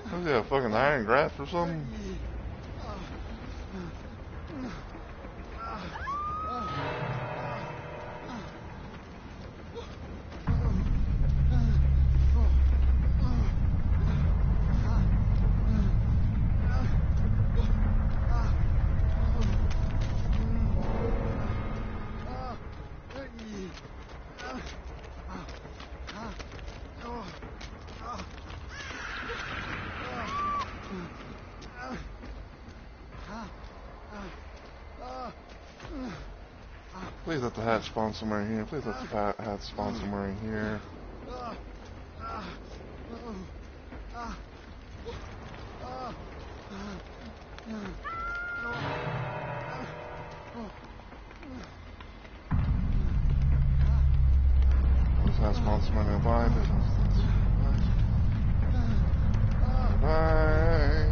Was he a fucking iron grasp or something? Please let the hat spawn somewhere in here. Please let the hat spawn somewhere in here. Please hat spawn somewhere nearby. Bye.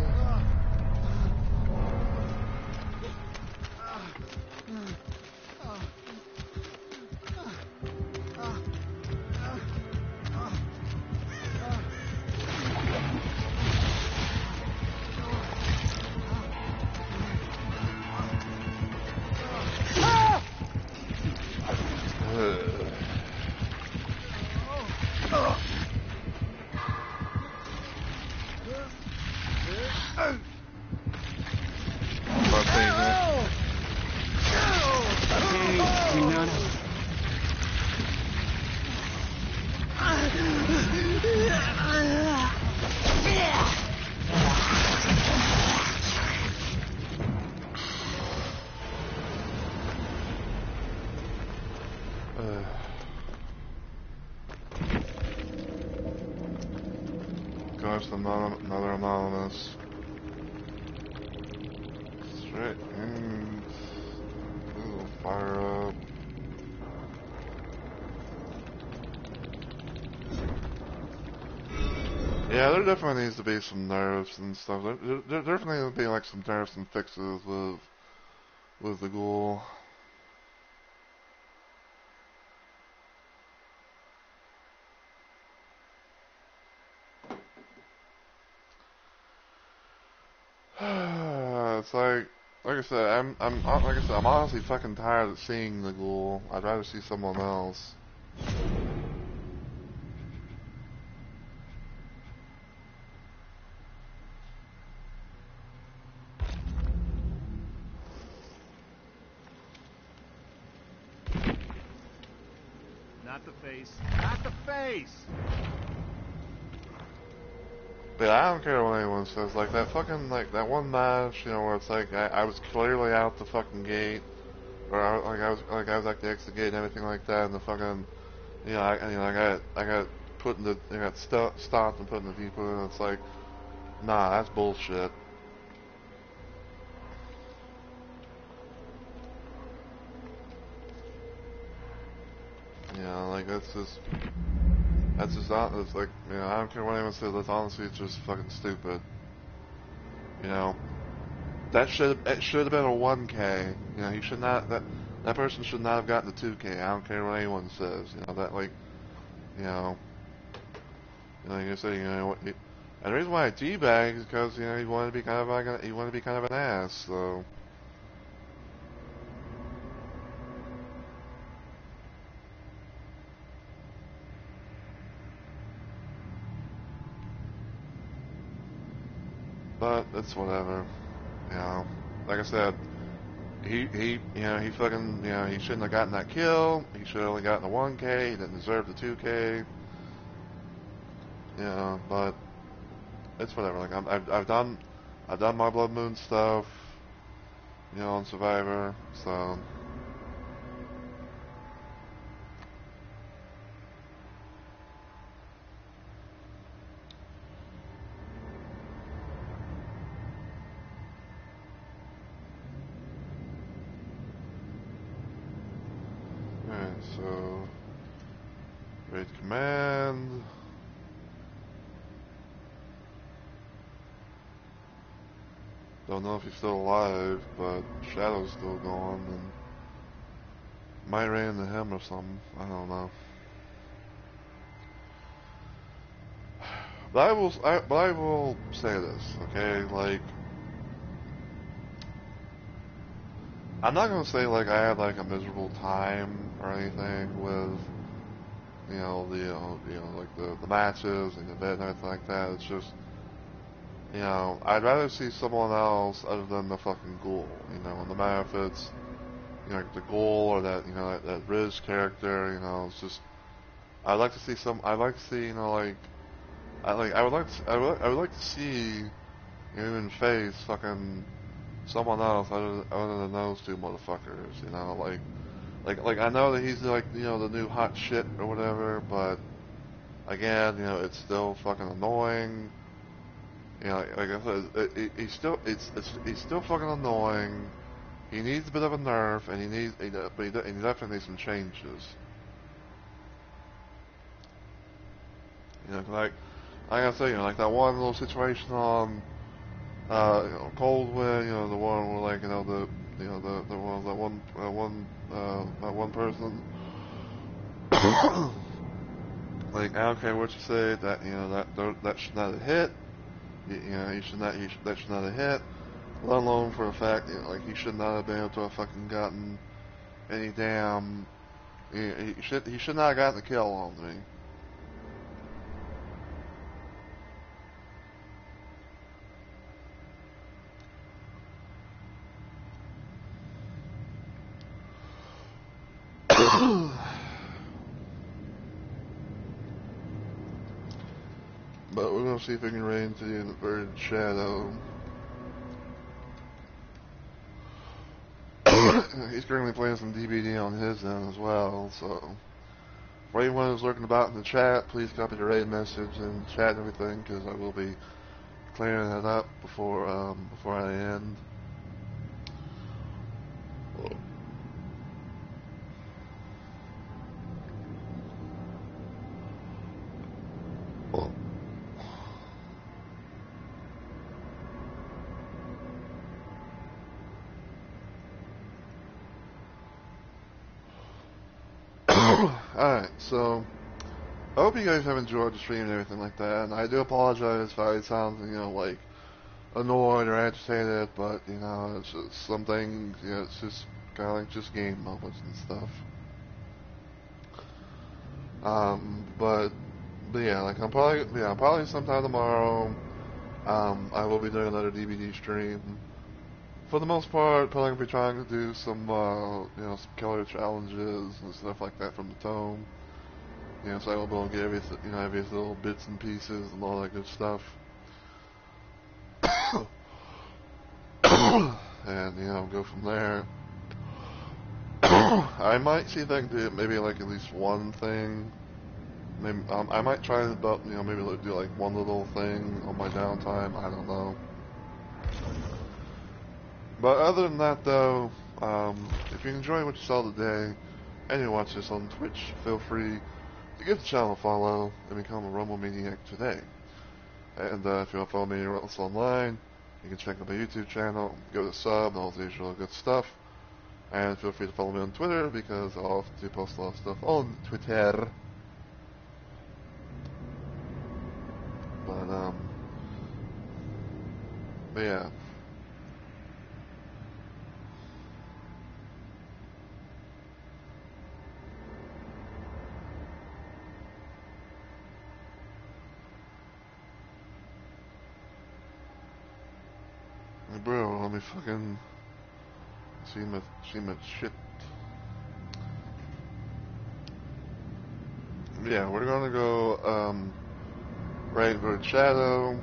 Gosh, another anonymous. Straight in. Ooh, fire up. Yeah, there definitely needs to be some nerfs and stuff. There definitely needs to be like some nerfs and fixes with the ghoul. It's like I said, I'm honestly fucking tired of seeing the ghoul. I'd rather see someone else. Not the face. Not the face! But I don't care what anyone says. Like that fucking, like that one match, you know, where it's like I was clearly out the fucking gate, or I was at the exit gate and everything like that, and the fucking, I got put in the, I got stopped and put in the deep end, and it's like, nah, that's bullshit. You know, like that's just not, it's like, you know, I don't care what anyone says, that's honestly just fucking stupid. You know, it should have been a 1K. You know, he should not, that person should not have gotten the 2K. I don't care what anyone says. You know, that like, like I said, and the reason why I teabag is because, you know, he wanted to be kind of like an ass, so. But it's whatever. You know, like I said, he fucking, he shouldn't have gotten that kill. He should have only gotten the 1K. He didn't deserve the 2K. But it's whatever. Like I've done my Blood Moon stuff, on Survivor. So. Alright, so raid command. Don't know if he's still alive, but Shadow's still gone, and might ran into him or something. I don't know. But I will say this, okay? Like, I'm not gonna say like I had like a miserable time or anything with, like the matches and the event and everything like that. It's just, I'd rather see someone else other than the fucking ghoul. No matter if it's, like the ghoul or that, that Riz character. It's just, I'd like to see I'd like to see, I would like to see, even face fucking someone else other than those two motherfuckers. Like I know that he's like, the new hot shit or whatever, but again, it's still fucking annoying. Like I said, he's still fucking annoying. He needs a bit of a nerf, and he definitely needs some changes. Like I say, like that one little situation on, Coldwind, the one where like, that one person. Like I don't care what you say, that that should not have hit. That should not have hit. Let alone for a fact, like he should not have been able to have fucking gotten any damn. He should not have gotten the kill on me. But we're gonna see if we can raid into the inverted shadow. he's currently playing some DBD on his end as well, so for anyone who's lurking about in the chat, please copy the raid message and chat and everything, because I will be clearing that up before I end. Alright, so I hope you guys have enjoyed the stream and everything like that, and I do apologize if I sound, like annoyed or agitated, but, it's just some things, it's just kind of like just game moments and stuff. But yeah, like I'm probably sometime tomorrow, I will be doing another DVD stream. For the most part, probably gonna be trying to do some, some killer challenges and stuff like that from the tome. So I will be able to get every little bits and pieces and all that good stuff. And, go from there. I might see if I can do maybe like at least one thing. Maybe, I might try to, maybe do like one little thing on my downtime. I don't know. But other than that, though, if you enjoy what you saw today, and you watch this on Twitch, feel free to give the channel a follow and become a Rumble Maniac today. And if you want to follow me else online, you can check out my YouTube channel, go to sub, and all the usual good stuff. And feel free to follow me on Twitter, because I'll often post a lot of stuff on Twitter. But yeah. Hey, bro, let me fucking see my shit. Yeah, we're gonna go, raid Bird Shadow,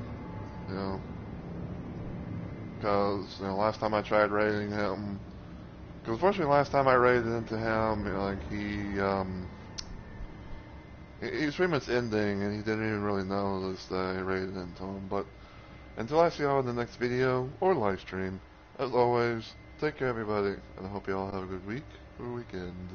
because, last time I tried raiding him, because unfortunately last time I raided into him, he was pretty much ending, and he didn't even really notice that I raided into him. But until I see y'all in the next video or live stream, as always, take care everybody, and I hope y'all have a good week or weekend.